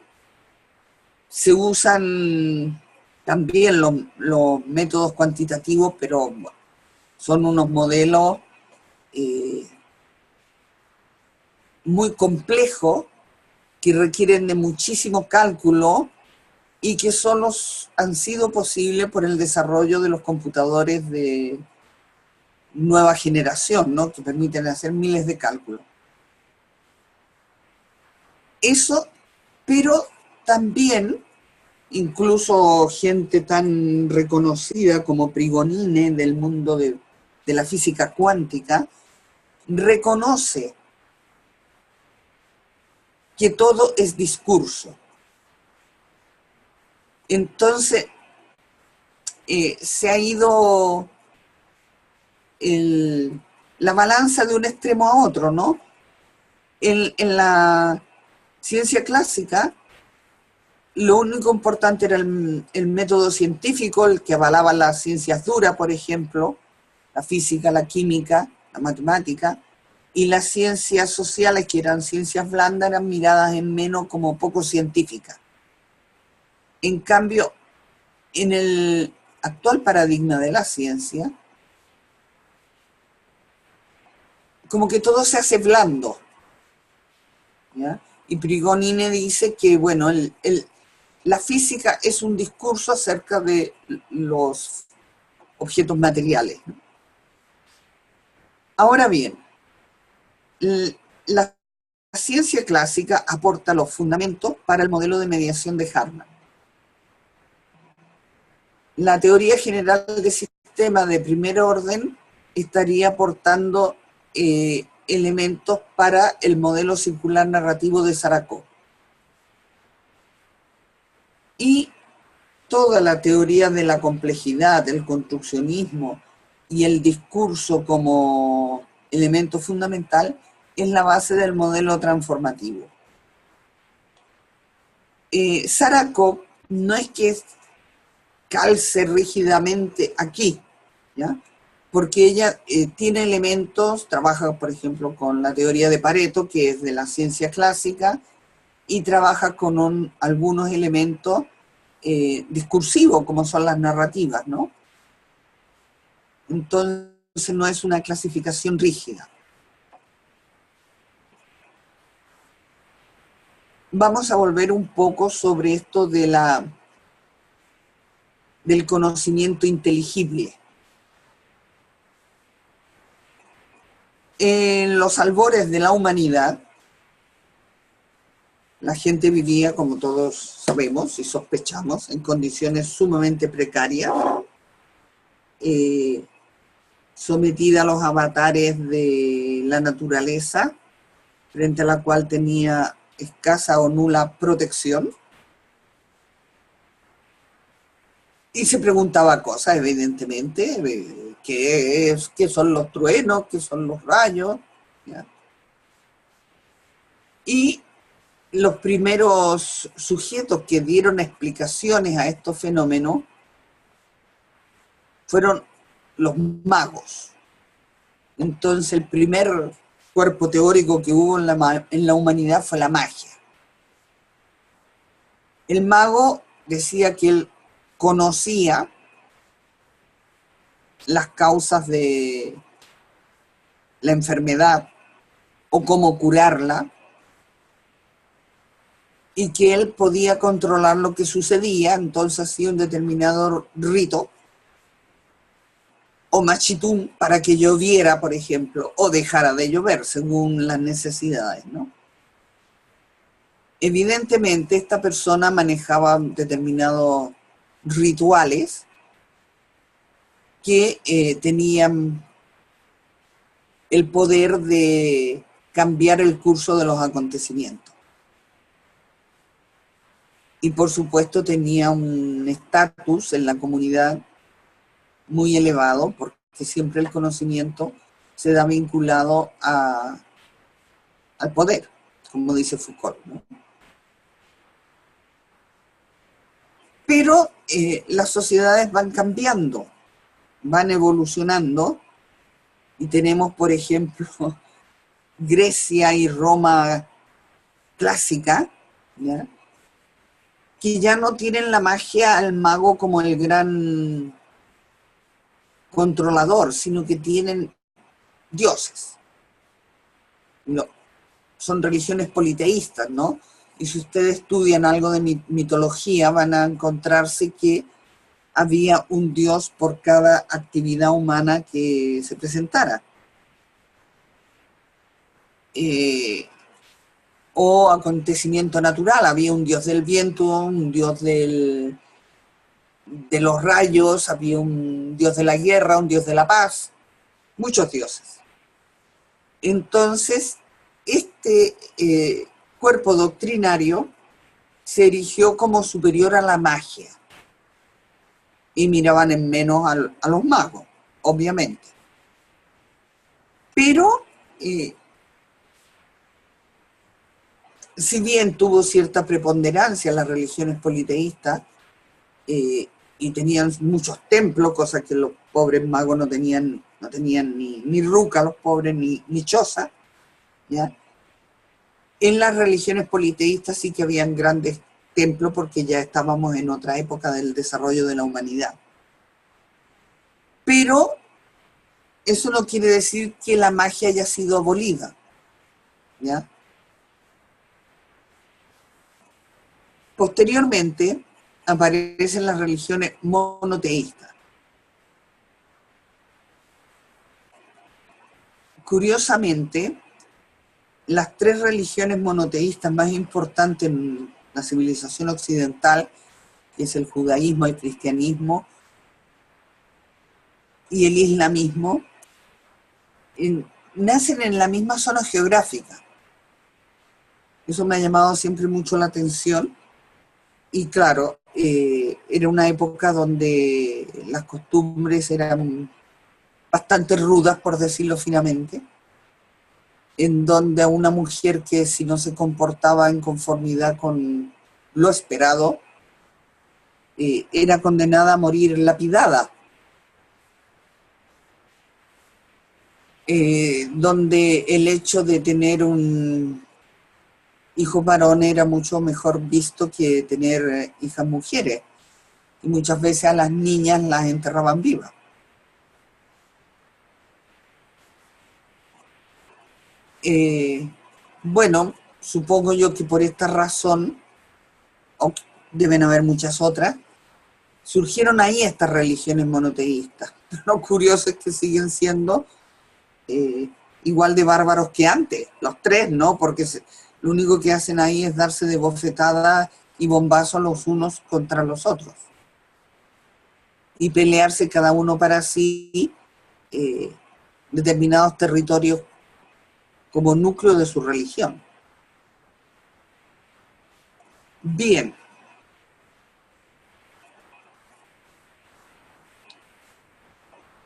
se usan también los métodos cuantitativos, pero son unos modelos muy complejos, que requieren de muchísimo cálculo y que solo han sido posibles por el desarrollo de los computadores de nueva generación, ¿no? Que permiten hacer miles de cálculos. Eso, pero también, incluso gente tan reconocida como Prigonine del mundo de la física cuántica, reconoce que todo es discurso. Entonces, se ha ido la balanza de un extremo a otro, ¿no? En la ciencia clásica, lo único importante era el método científico, el que avalaba las ciencias duras, por ejemplo, la física, la química, la matemática, y las ciencias sociales, que eran ciencias blandas, eran miradas en menos como poco científicas. En cambio, en el actual paradigma de la ciencia, como que todo se hace blando, ¿ya? Y Prigonine dice que, bueno, la física es un discurso acerca de los objetos materiales. Ahora bien, la ciencia clásica aporta los fundamentos para el modelo de mediación de Hartmann. La teoría general de sistemas de primer orden estaría aportando elementos para el modelo circular narrativo de Sarakov. Y toda la teoría de la complejidad, el construccionismo y el discurso como elemento fundamental es la base del modelo transformativo. Sarakov no es que calce rígidamente aquí, ¿ya? Porque ella tiene elementos, trabaja por ejemplo con la teoría de Pareto, que es de la ciencia clásica, y trabaja con algunos elementos discursivos, como son las narrativas, ¿no? Entonces no es una clasificación rígida. Vamos a volver un poco sobre esto de del conocimiento inteligible. En los albores de la humanidad, la gente vivía, como todos sabemos y sospechamos, en condiciones sumamente precarias, sometida a los avatares de la naturaleza, frente a la cual tenía escasa o nula protección, y se preguntaba cosas, evidentemente, qué son los truenos, qué son los rayos, ¿ya? Y los primeros sujetos que dieron explicaciones a estos fenómenos fueron los magos. Entonces el primer cuerpo teórico que hubo en la humanidad fue la magia. El mago decía que él conocía las causas de la enfermedad o cómo curarla, y que él podía controlar lo que sucedía. Entonces hacía un determinado rito o machitún para que lloviera, por ejemplo, o dejara de llover según las necesidades, ¿no? Evidentemente esta persona manejaba determinados rituales que tenían el poder de cambiar el curso de los acontecimientos. Y por supuesto tenía un estatus en la comunidad muy elevado, porque siempre el conocimiento se da vinculado al poder, como dice Foucault, ¿no? Pero las sociedades van cambiando, van evolucionando, y tenemos, por ejemplo, Grecia y Roma clásica, ¿ya?, que ya no tienen la magia al mago como el gran controlador, sino que tienen dioses. son religiones politeístas, ¿no? Y si ustedes estudian algo de mitología, van a encontrarse que había un dios por cada actividad humana que se presentara. O acontecimiento natural, había un dios del viento, un dios de los rayos, había un dios de la guerra, un dios de la paz, muchos dioses. Entonces, este cuerpo doctrinario se erigió como superior a la magia y miraban en menos a los magos, obviamente. Pero, si bien tuvo cierta preponderancia las religiones politeístas, y tenían muchos templos, cosa que los pobres magos no tenían ni ruca, los pobres, ni choza, ¿ya? En las religiones politeístas sí que habían grandes templos porque ya estábamos en otra época del desarrollo de la humanidad. Pero eso no quiere decir que la magia haya sido abolida, ¿ya? Posteriormente aparecen las religiones monoteístas. Curiosamente, las tres religiones monoteístas más importantes en la civilización occidental, que es el judaísmo, el cristianismo y el islamismo, nacen en la misma zona geográfica. Eso me ha llamado siempre mucho la atención. Y claro, era una época donde las costumbres eran bastante rudas, por decirlo finamente, en donde a una mujer que si no se comportaba en conformidad con lo esperado, era condenada a morir lapidada. Donde el hecho de tener un hijo varón era mucho mejor visto que tener hijas mujeres. Y muchas veces a las niñas las enterraban vivas. Bueno, supongo yo que por esta razón, o deben haber muchas otras, surgieron ahí estas religiones monoteístas. Lo curioso es que siguen siendo igual de bárbaros que antes, los tres, ¿no? Porque lo único que hacen ahí es darse de bofetadas y bombazos los unos contra los otros. Y pelearse cada uno para sí determinados territorios como núcleo de su religión. Bien.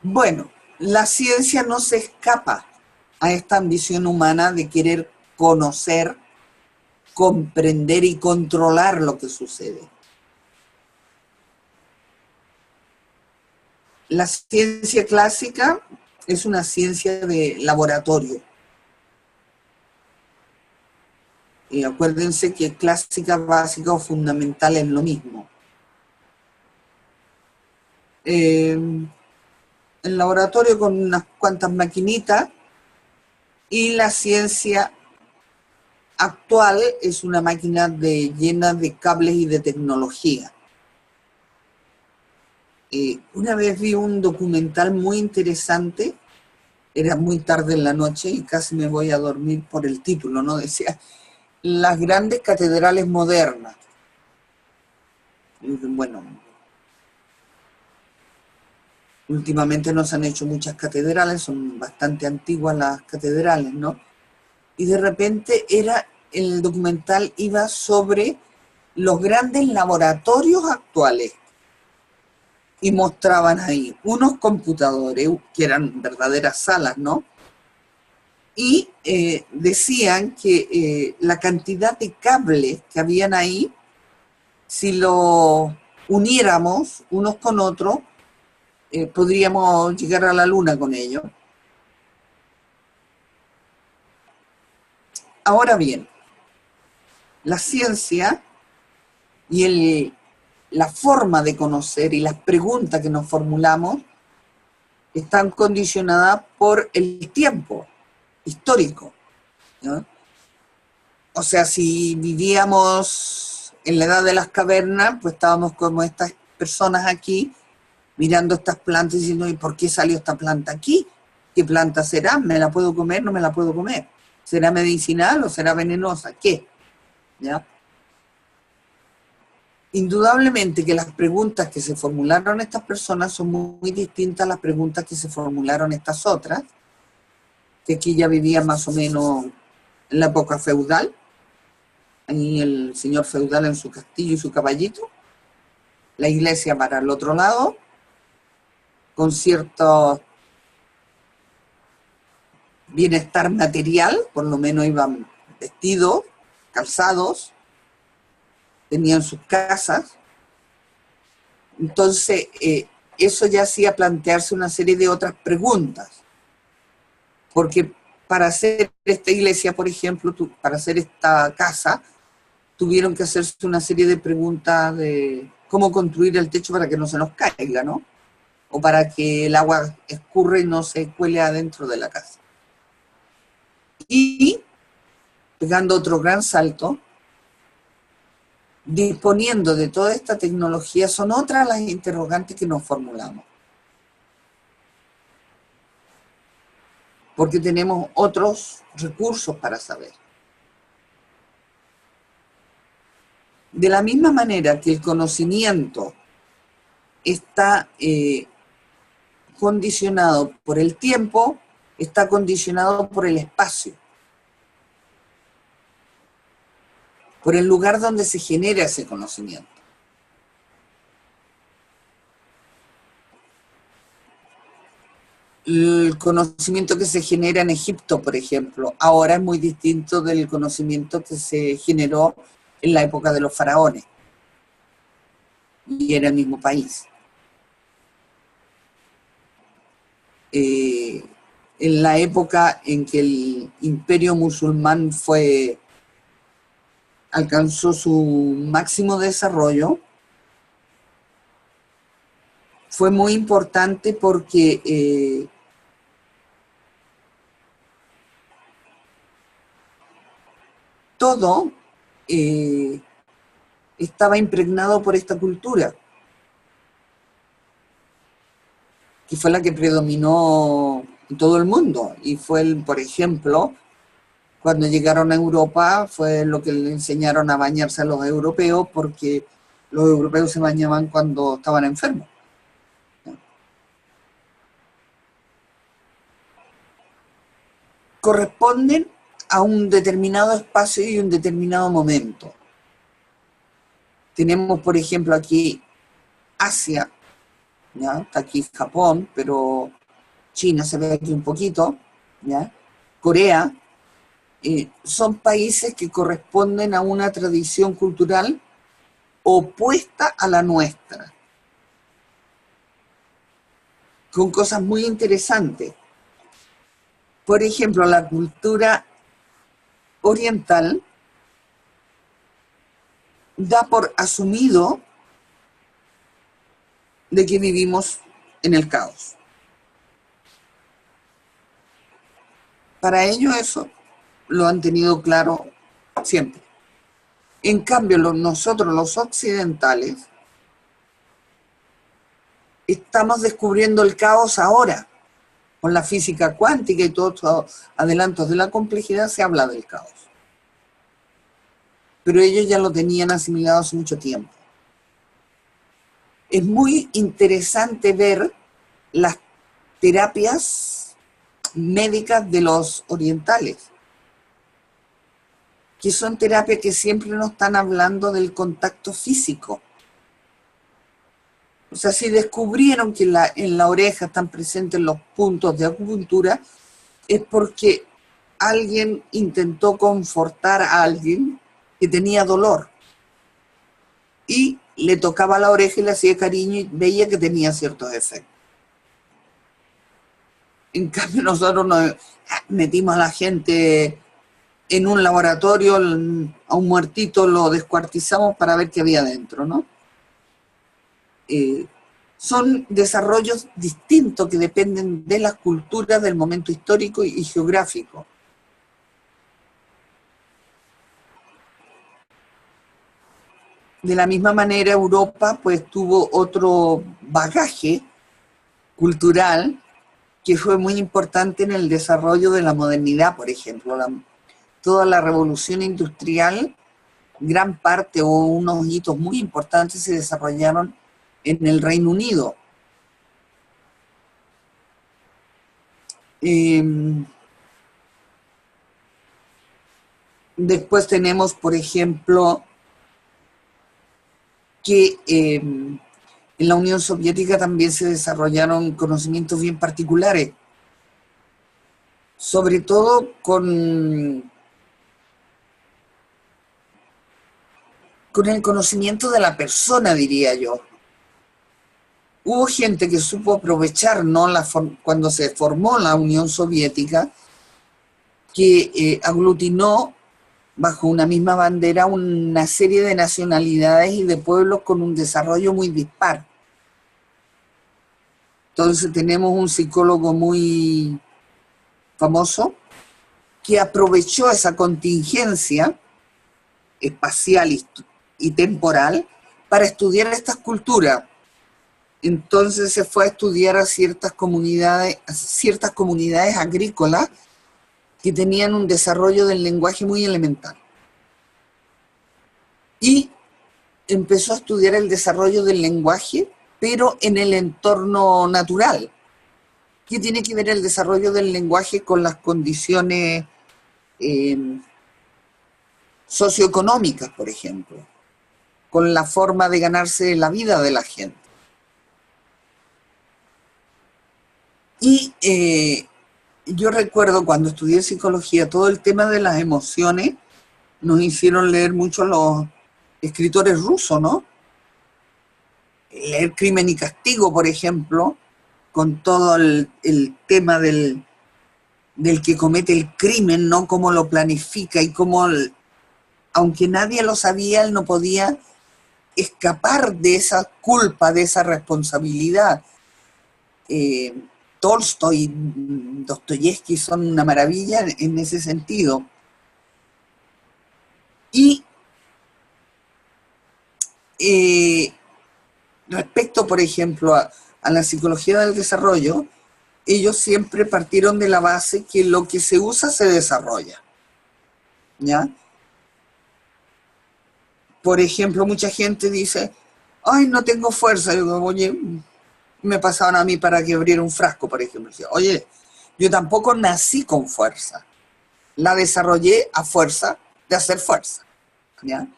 Bueno, la ciencia no se escapa a esta ambición humana de querer conocer, comprender y controlar lo que sucede. La ciencia clásica es una ciencia de laboratorio. Y acuérdense que clásica, básica o fundamental es lo mismo. El laboratorio con unas cuantas maquinitas, y la ciencia actual es una máquina llena de cables y de tecnología. Una vez vi un documental muy interesante, era muy tarde en la noche y casi me voy a dormir por el título, ¿no? Decía, las grandes catedrales modernas. Bueno, últimamente no se han hecho muchas catedrales, son bastante antiguas las catedrales, ¿no? Y de repente el documental iba sobre los grandes laboratorios actuales. Y mostraban ahí unos computadores que eran verdaderas salas, ¿no? Y decían que la cantidad de cables que habían ahí, si lo uniéramos unos con otros, podríamos llegar a la luna con ellos. Ahora bien, la ciencia y la forma de conocer y las preguntas que nos formulamos están condicionadas por el tiempo histórico, ¿no? O sea, si vivíamos en la edad de las cavernas, pues estábamos como estas personas aquí, mirando estas plantas y diciendo, ¿y por qué salió esta planta aquí? ¿Qué planta será? ¿Me la puedo comer? ¿No me la puedo comer? ¿Será medicinal o será venenosa? ¿Qué? ¿Ya? Indudablemente que las preguntas que se formularon estas personas son muy distintas a las preguntas que se formularon estas otras, que aquí ya vivían más o menos en la época feudal, ahí el señor feudal en su castillo y su caballito, la iglesia para el otro lado, con cierto bienestar material, por lo menos iban vestidos, calzados, tenían sus casas. Entonces, eso ya hacía plantearse una serie de otras preguntas, porque para hacer esta iglesia, por ejemplo, para hacer esta casa, tuvieron que hacerse una serie de preguntas de cómo construir el techo para que no se nos caiga, ¿no? O para que el agua escurra y no se cuele adentro de la casa. Y, pegando otro gran salto, disponiendo de toda esta tecnología, son otras las interrogantes que nos formulamos. Porque tenemos otros recursos para saber. De la misma manera que el conocimiento está condicionado por el tiempo, está condicionado por el espacio, por el lugar donde se genera ese conocimiento. El conocimiento que se genera en Egipto, por ejemplo, ahora es muy distinto del conocimiento que se generó en la época de los faraones, y era el mismo país. En la época en que el imperio musulmán alcanzó su máximo desarrollo, fue muy importante porque todo estaba impregnado por esta cultura, que fue la que predominó en todo el mundo. Y fue, por ejemplo, cuando llegaron a Europa, fue lo que le enseñaron a bañarse a los europeos, porque los europeos se bañaban cuando estaban enfermos. Corresponden a un determinado espacio y un determinado momento. Tenemos, por ejemplo, aquí Asia, ¿ya? Está aquí Japón, pero China se ve aquí un poquito, ¿ya? Corea, son países que corresponden a una tradición cultural opuesta a la nuestra, con cosas muy interesantes. Por ejemplo, la cultura oriental da por asumido de que vivimos en el caos. Para ellos eso lo han tenido claro siempre. En cambio, nosotros los occidentales estamos descubriendo el caos ahora. Con la física cuántica y todos estos adelantos de la complejidad se habla del caos. Pero ellos ya lo tenían asimilado hace mucho tiempo. Es muy interesante ver las terapias médicas de los orientales, que son terapias que siempre nos están hablando del contacto físico. O sea, si descubrieron que en la oreja están presentes los puntos de acupuntura, es porque alguien intentó confortar a alguien que tenía dolor y le tocaba la oreja y le hacía cariño y veía que tenía ciertos efectos. En cambio, nosotros nos metimos a la gente en un laboratorio, a un muertito lo descuartizamos para ver qué había dentro, ¿no? Son desarrollos distintos que dependen de las culturas, del momento histórico y geográfico. De la misma manera, Europa pues tuvo otro bagaje cultural que fue muy importante en el desarrollo de la modernidad, por ejemplo. Toda la revolución industrial, gran parte o unos hitos muy importantes se desarrollaron en el Reino Unido. Después tenemos, por ejemplo, que en la Unión Soviética también se desarrollaron conocimientos bien particulares, sobre todo con el conocimiento de la persona, diría yo. Hubo gente que supo aprovechar, ¿no?, cuando se formó la Unión Soviética, que aglutinó bajo una misma bandera una serie de nacionalidades y de pueblos con un desarrollo muy dispar. Entonces tenemos un psicólogo muy famoso que aprovechó esa contingencia espacial y temporal para estudiar estas culturas. Entonces se fue a estudiar a ciertas comunidades agrícolas que tenían un desarrollo del lenguaje muy elemental. Y empezó a estudiar el desarrollo del lenguaje, pero en el entorno natural. ¿Qué tiene que ver el desarrollo del lenguaje con las condiciones socioeconómicas, por ejemplo? Con la forma de ganarse la vida de la gente. Y yo recuerdo cuando estudié psicología, todo el tema de las emociones nos hicieron leer mucho los escritores rusos, ¿no? Leer Crimen y Castigo, por ejemplo, con todo el tema del que comete el crimen, ¿no? Cómo lo planifica y cómo, aunque nadie lo sabía, él no podía escapar de esa culpa, de esa responsabilidad. Tolstoy, Dostoyevsky son una maravilla en ese sentido. Y respecto, por ejemplo, a la psicología del desarrollo, ellos siempre partieron de la base que lo que se usa se desarrolla, ¿ya? Por ejemplo, mucha gente dice, ay, no tengo fuerza. Yo digo, oye, me pasaban a mí para que abriera un frasco, por ejemplo. Oye, yo tampoco nací con fuerza. La desarrollé a fuerza de hacer fuerza, ¿ya?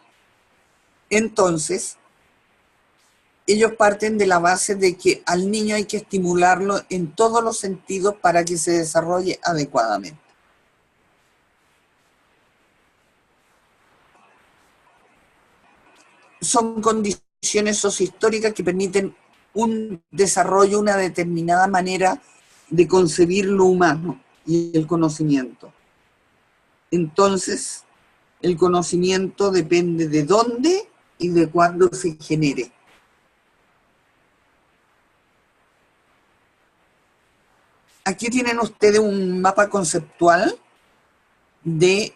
Entonces, ellos parten de la base de que al niño hay que estimularlo en todos los sentidos para que se desarrolle adecuadamente. Son condiciones sociohistóricas que permiten un desarrollo, una determinada manera de concebir lo humano y el conocimiento. Entonces, el conocimiento depende de dónde y de cuándo se genere. Aquí tienen ustedes un mapa conceptual de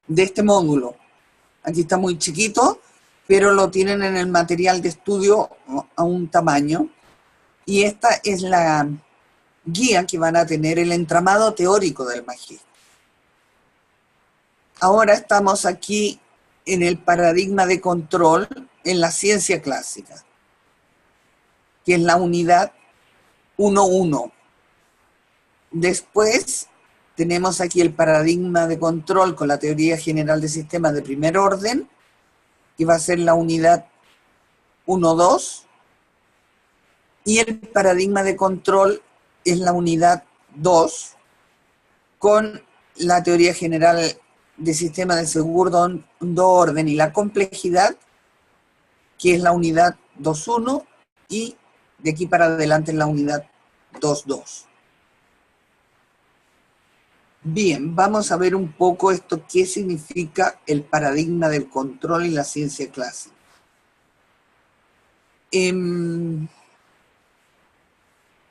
este módulo. Aquí está muy chiquito, pero lo tienen en el material de estudio a un tamaño. Y esta es la guía que van a tener, el entramado teórico del magíster. Ahora estamos aquí en el paradigma de control en la ciencia clásica, que es la unidad 1.1. Después tenemos aquí el paradigma de control con la teoría general de sistemas de primer orden, que va a ser la unidad 1.2, y el paradigma de control es la unidad 2, con la teoría general de sistemas de segundo orden y la complejidad, que es la unidad 2.1, y de aquí para adelante es la unidad 2.2. Bien, vamos a ver un poco esto, qué significa el paradigma del control en la ciencia clásica.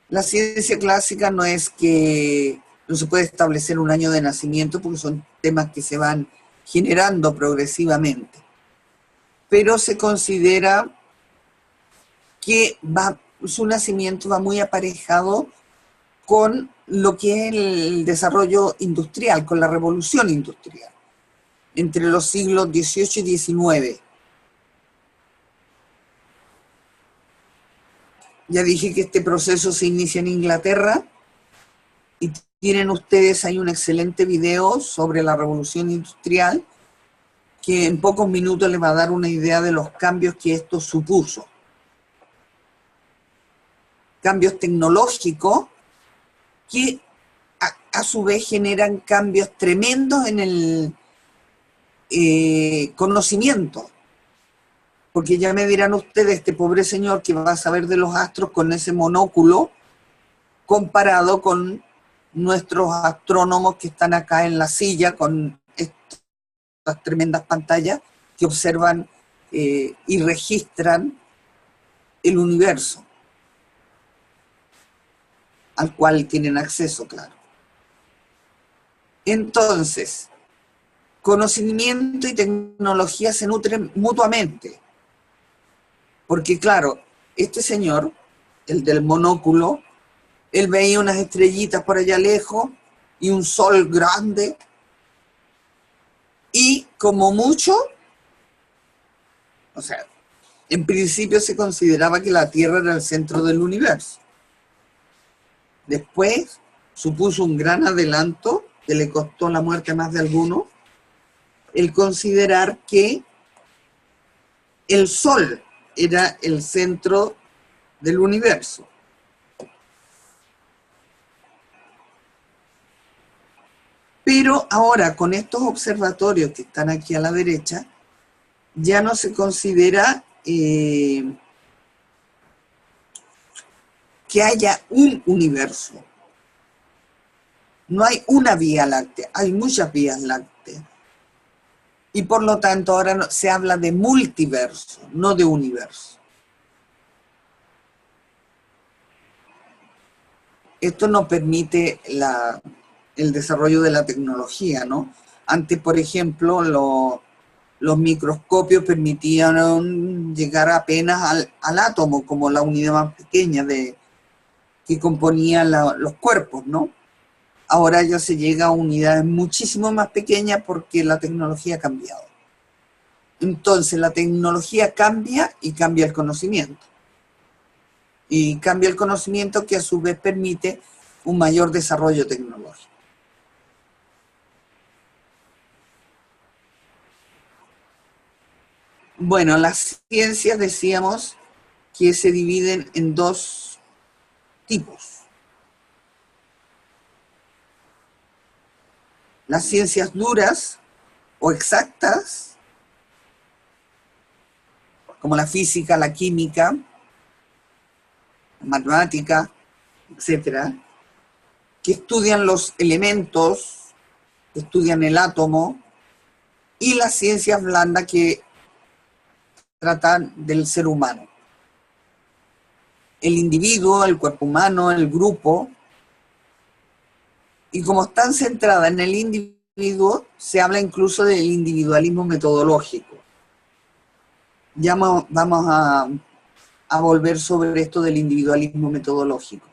La ciencia clásica no es que no se puede establecer un año de nacimiento, porque son temas que se van generando progresivamente. Pero se considera que su nacimiento va muy aparejado con lo que es el desarrollo industrial, con la revolución industrial, entre los siglos XVIII y XIX. Ya dije que este proceso se inicia en Inglaterra y tienen ustedes ahí un excelente video sobre la revolución industrial que en pocos minutos les va a dar una idea de los cambios que esto supuso. Cambios tecnológicos que a su vez generan cambios tremendos en el conocimiento. Porque ya me dirán ustedes, este pobre señor que va a saber de los astros con ese monóculo comparado con nuestros astrónomos que están acá en la silla con estas tremendas pantallas que observan y registran el universo al cual tienen acceso, claro. Entonces, conocimiento y tecnología se nutren mutuamente. Porque claro, este señor, el del monóculo, él veía unas estrellitas por allá lejos y un sol grande y como mucho, o sea, en principio se consideraba que la Tierra era el centro del universo. Después supuso un gran adelanto que le costó la muerte a más de alguno, el considerar que el Sol era el centro del universo. Pero ahora, con estos observatorios que están aquí a la derecha, ya no se considera que haya un universo. No hay una vía láctea, hay muchas vías lácteas. Y por lo tanto ahora se habla de multiverso, no de universo. Esto no permite el desarrollo de la tecnología, ¿no? Antes, por ejemplo, los microscopios permitían llegar apenas al átomo, como la unidad más pequeña que componía los cuerpos, ¿no? Ahora ya se llega a unidades muchísimo más pequeñas porque la tecnología ha cambiado. Entonces la tecnología cambia y cambia el conocimiento. Y cambia el conocimiento que a su vez permite un mayor desarrollo tecnológico. Bueno, las ciencias decíamos que se dividen en dos tipos. Las ciencias duras o exactas, como la física, la química, la matemática, etcétera, que estudian los elementos, que estudian el átomo, y las ciencias blandas que tratan del ser humano. El individuo, el cuerpo humano, el grupo. Y como están centradas en el individuo, se habla incluso del individualismo metodológico. Ya vamos a volver sobre esto del individualismo metodológico.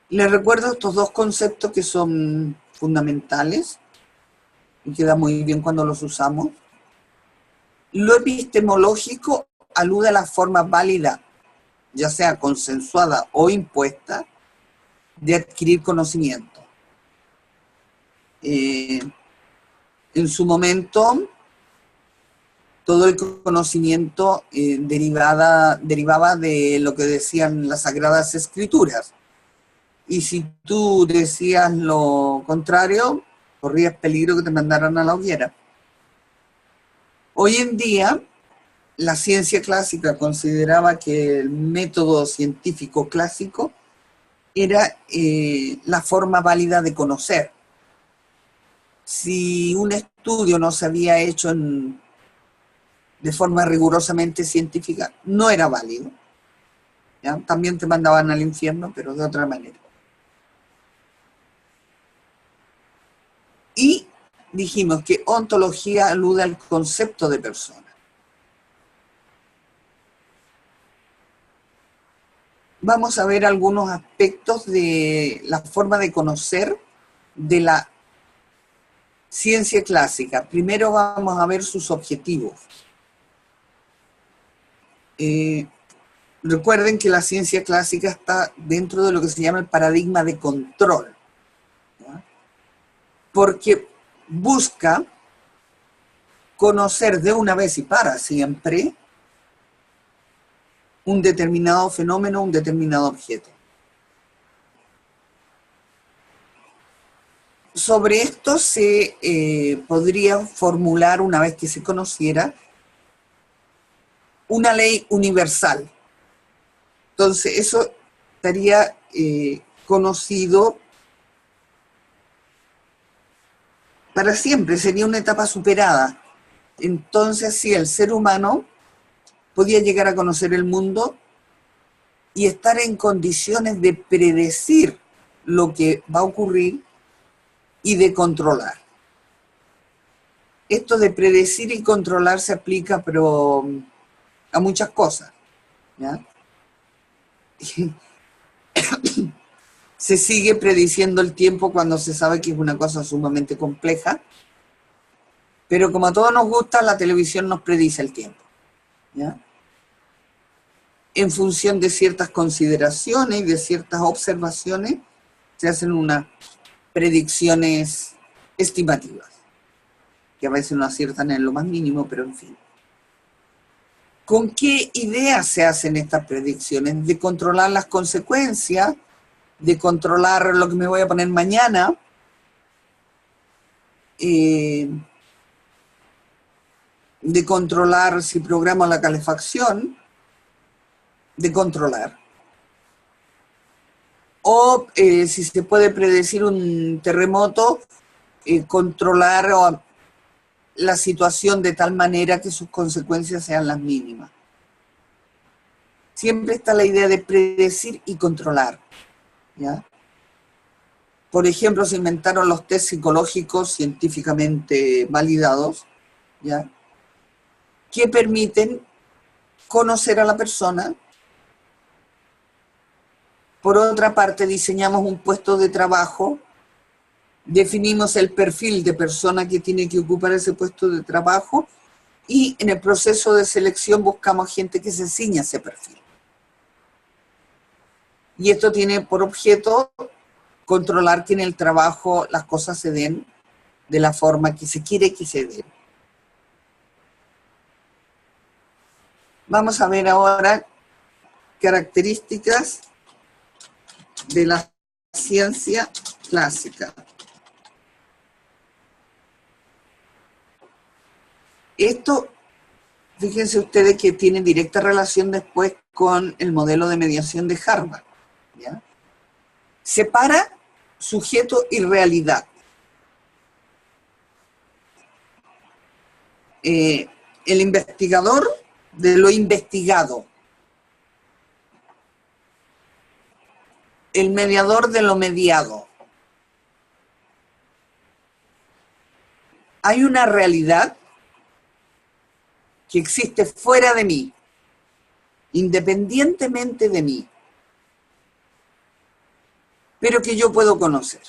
Les recuerdo estos dos conceptos que son fundamentales y queda muy bien cuando los usamos. Lo epistemológico alude a la forma válida, ya sea consensuada o impuesta, de adquirir conocimiento. En su momento, todo el conocimiento derivaba de lo que decían las Sagradas Escrituras. Y si tú decías lo contrario, corrías peligro que te mandaran a la hoguera. Hoy en día, la ciencia clásica consideraba que el método científico clásico era la forma válida de conocer. Si un estudio no se había hecho de forma rigurosamente científica, no era válido. ¿Ya? También te mandaban al infierno, pero de otra manera. Y dijimos que ontología alude al concepto de persona. Vamos a ver algunos aspectos de la forma de conocer de la ciencia clásica. Primero vamos a ver sus objetivos. Recuerden que la ciencia clásica está dentro de lo que se llama el paradigma de control, ¿ya? Porque busca conocer de una vez y para siempre un determinado fenómeno, un determinado objeto. Sobre esto se podría formular, una vez que se conociera, una ley universal. Entonces, eso estaría conocido para siempre, sería una etapa superada. Entonces, sí, el ser humano podía llegar a conocer el mundo y estar en condiciones de predecir lo que va a ocurrir y de controlar. Esto de predecir y controlar se aplica, pero a muchas cosas, ¿ya? Se sigue prediciendo el tiempo cuando se sabe que es una cosa sumamente compleja, pero como a todos nos gusta, la televisión nos predice el tiempo, ¿ya? En función de ciertas consideraciones y de ciertas observaciones, se hacen unas predicciones estimativas, que a veces no aciertan en lo más mínimo, pero en fin. ¿Con qué ideas se hacen estas predicciones? De controlar las consecuencias, de controlar lo que me voy a poner mañana, de controlar si programo la calefacción, de controlar. O si se puede predecir un terremoto, controlar la situación de tal manera que sus consecuencias sean las mínimas. Siempre está la idea de predecir y controlar, ¿ya? Por ejemplo, se inventaron los test psicológicos científicamente validados, ¿ya? Que permiten conocer a la persona. Por otra parte, diseñamos un puesto de trabajo, definimos el perfil de persona que tiene que ocupar ese puesto de trabajo y en el proceso de selección buscamos gente que se ciña a ese perfil. Y esto tiene por objeto controlar que en el trabajo las cosas se den de la forma que se quiere que se den. Vamos a ver ahora características de la ciencia clásica. Esto, fíjense ustedes que tiene directa relación después con el modelo de mediación de Harvard, ¿ya? Separa sujeto y realidad. El investigador de lo investigado. El mediador de lo mediado. Hay una realidad que existe fuera de mí, independientemente de mí, pero que yo puedo conocer.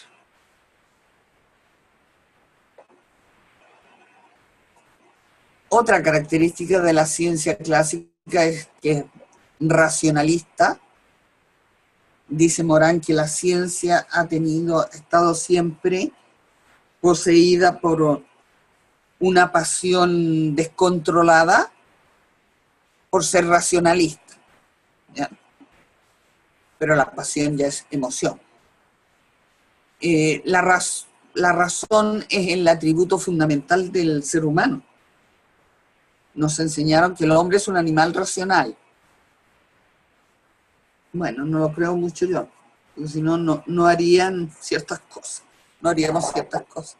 Otra característica de la ciencia clásica es que es racionalista. Dice Morán que la ciencia ha estado siempre poseída por una pasión descontrolada por ser racionalista, ¿ya? Pero la pasión ya es emoción. La razón es el atributo fundamental del ser humano. Nos enseñaron que el hombre es un animal racional. Bueno, no lo creo mucho yo, porque si no, no harían ciertas cosas, no haríamos ciertas cosas.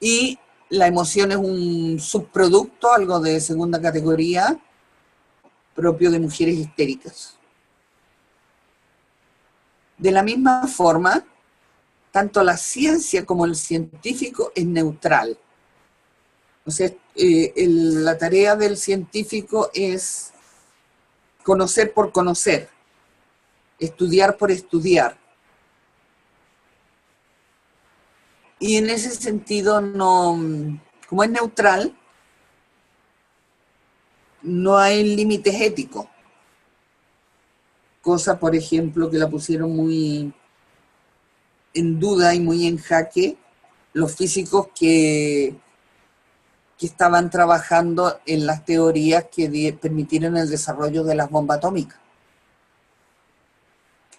Y la emoción es un subproducto, algo de segunda categoría, propio de mujeres histéricas. De la misma forma, tanto la ciencia como el científico es neutral. O sea, la tarea del científico es conocer por conocer, estudiar por estudiar. Y en ese sentido, no, como es neutral, no hay límites éticos. Cosa, por ejemplo, que la pusieron muy en duda y muy en jaque los físicos que estaban trabajando en las teorías que permitieron el desarrollo de las bombas atómicas.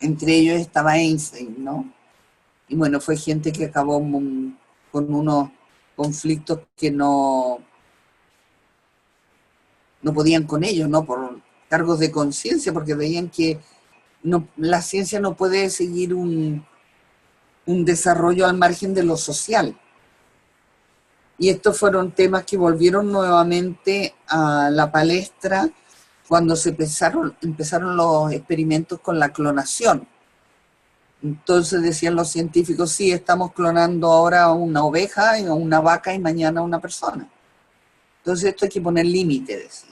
Entre ellos estaba Einstein, ¿no? Y bueno, fue gente que acabó con unos conflictos que no podían con ellos, ¿no? Por cargos de conciencia, porque veían que la ciencia no puede seguir un desarrollo al margen de lo social. Y estos fueron temas que volvieron nuevamente a la palestra cuando se empezaron los experimentos con la clonación. Entonces decían los científicos, sí, estamos clonando ahora a una oveja, a una vaca y mañana a una persona. Entonces esto hay que poner límite, decía.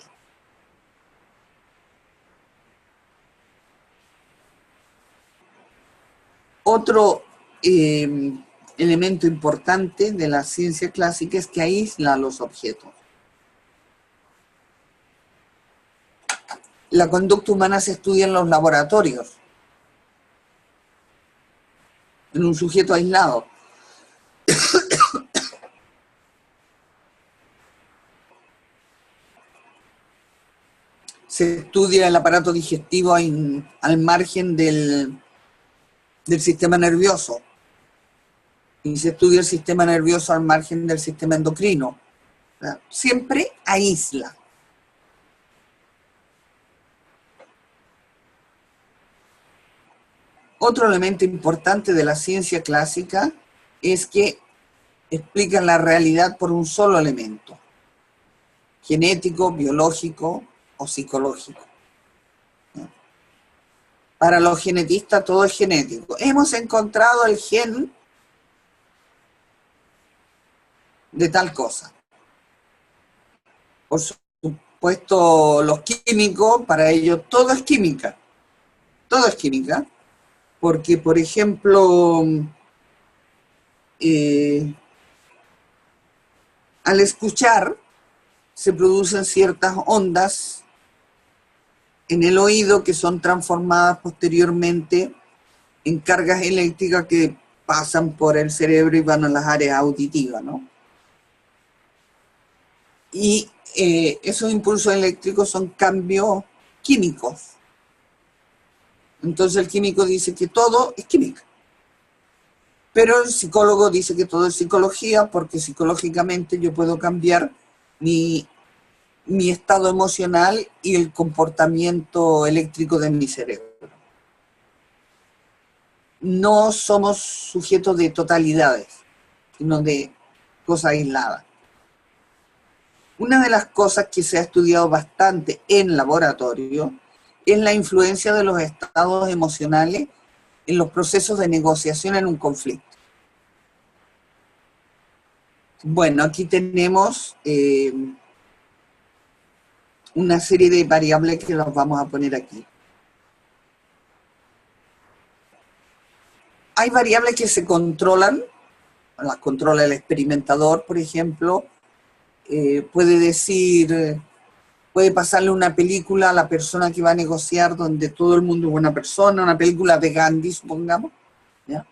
Otro elemento importante de la ciencia clásica es que aísla los objetos. La conducta humana se estudia en los laboratorios, en un sujeto aislado. Se estudia el aparato digestivo al margen del sistema nervioso. Y se estudia el sistema nervioso al margen del sistema endocrino. Siempre aísla. Otro elemento importante de la ciencia clásica es que explica la realidad por un solo elemento, genético, biológico o psicológico. Para los genetistas todo es genético. Hemos encontrado el gen de tal cosa. Por supuesto, los químicos, para ellos todo es química. Todo es química. Porque, por ejemplo, al escuchar se producen ciertas ondas en el oído que son transformadas posteriormente en cargas eléctricas que pasan por el cerebro y van a las áreas auditivas, ¿no? Y esos impulsos eléctricos son cambios químicos. Entonces el químico dice que todo es química. Pero el psicólogo dice que todo es psicología, porque psicológicamente yo puedo cambiar mi estado emocional y el comportamiento eléctrico de mi cerebro. No somos sujetos de totalidades, sino de cosas aisladas. Una de las cosas que se ha estudiado bastante en laboratorio es la influencia de los estados emocionales en los procesos de negociación en un conflicto. Bueno, aquí tenemos una serie de variables que las vamos a poner aquí. Hay variables que se controlan, las controla el experimentador, por ejemplo. Puede pasarle una película a la persona que va a negociar donde todo el mundo es buena persona, una película de Gandhi, supongamos, ¿ya?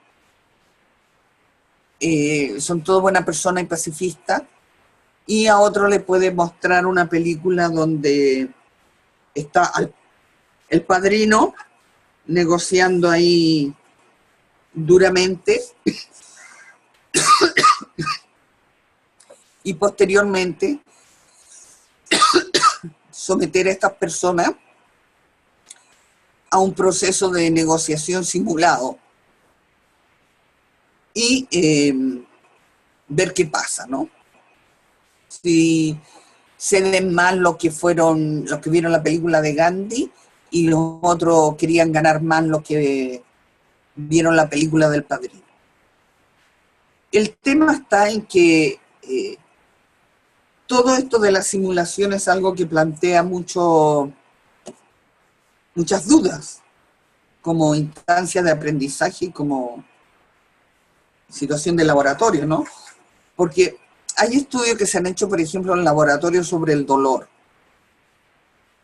Son todos buenas personas y pacifistas, y a otro le puede mostrar una película donde está el padrino negociando ahí duramente y posteriormente someter a estas personas a un proceso de negociación simulado y ver qué pasa, ¿no? Si ceden más los que vieron la película de Gandhi y los otros querían ganar más los que vieron la película del padrino. El tema está en que todo esto de la simulación es algo que plantea muchas dudas como instancia de aprendizaje y como situación de laboratorio, ¿no? Porque hay estudios que se han hecho, por ejemplo, en laboratorios sobre el dolor.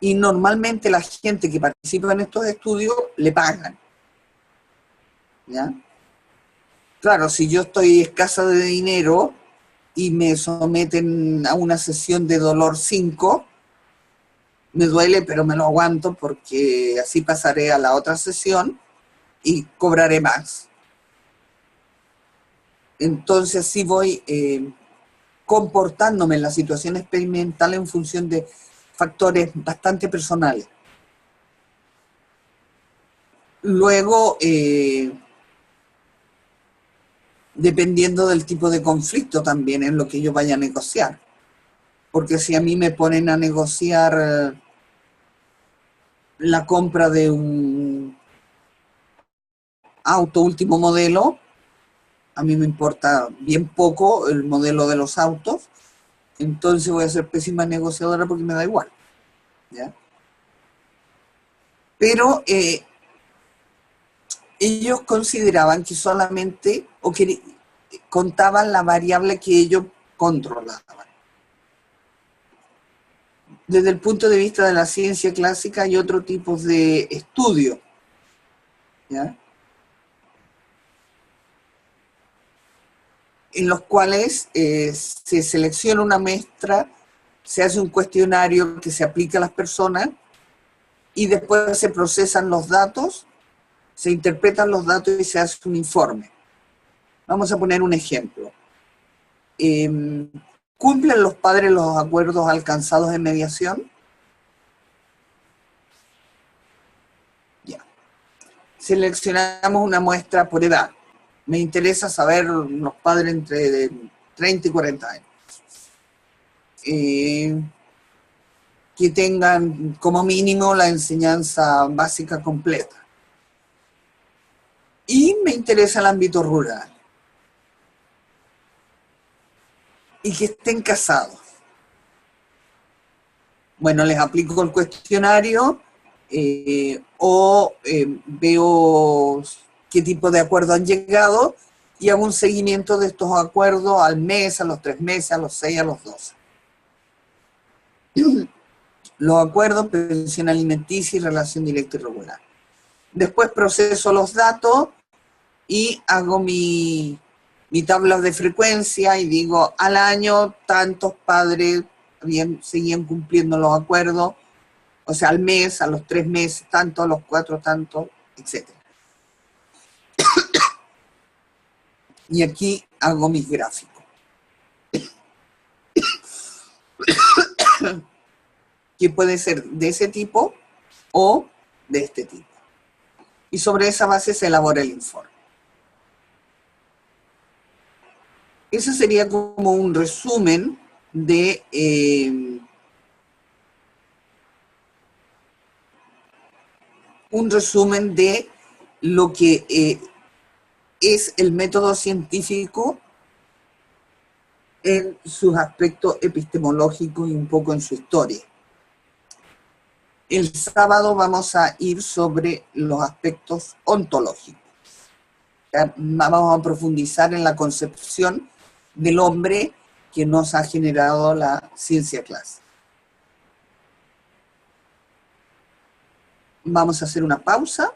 Y normalmente la gente que participa en estos estudios le pagan. ¿Ya? Claro, si yo estoy escasa de dinero y me someten a una sesión de dolor 5, me duele, pero me lo aguanto porque así pasaré a la otra sesión y cobraré más. Entonces sí voy comportándome en la situación experimental en función de factores bastante personales. Luego, dependiendo del tipo de conflicto también en lo que yo vaya a negociar. Porque si a mí me ponen a negociar la compra de un auto último modelo, a mí me importa bien poco el modelo de los autos, entonces voy a ser pésima negociadora porque me da igual. ¿Ya? Pero ellos consideraban que solamente, o que contaban la variable que ellos controlaban. Desde el punto de vista de la ciencia clásica hay otro tipo de estudio, ¿ya? En los cuales se selecciona una muestra, se hace un cuestionario que se aplica a las personas y después se procesan los datos, se interpretan los datos y se hace un informe. Vamos a poner un ejemplo. ¿Cumplen los padres los acuerdos alcanzados en mediación? Ya. Seleccionamos una muestra por edad. Me interesa saber los padres entre 30 y 40 años. Que tengan como mínimo la enseñanza básica completa. Y me interesa el ámbito rural. Y que estén casados. Bueno, les aplico el cuestionario veo qué tipo de acuerdo han llegado y hago un seguimiento de estos acuerdos al mes, a los 3 meses, a los 6, a los 12. Los acuerdos, pensión alimenticia y relación directa y regular. Después proceso los datos y hago mi tabla de frecuencia y digo, al año tantos padres seguían cumpliendo los acuerdos, o sea, al mes, a los 3 meses, tanto, a los 4, tanto, etc. Y aquí hago mis gráficos. Que puede ser de ese tipo o de este tipo. Y sobre esa base se elabora el informe. Ese sería como un resumen de lo que es el método científico en sus aspectos epistemológicos y un poco en su historia. El sábado vamos a ir sobre los aspectos ontológicos. Vamos a profundizar en la concepción del hombre que nos ha generado la ciencia clásica. Vamos a hacer una pausa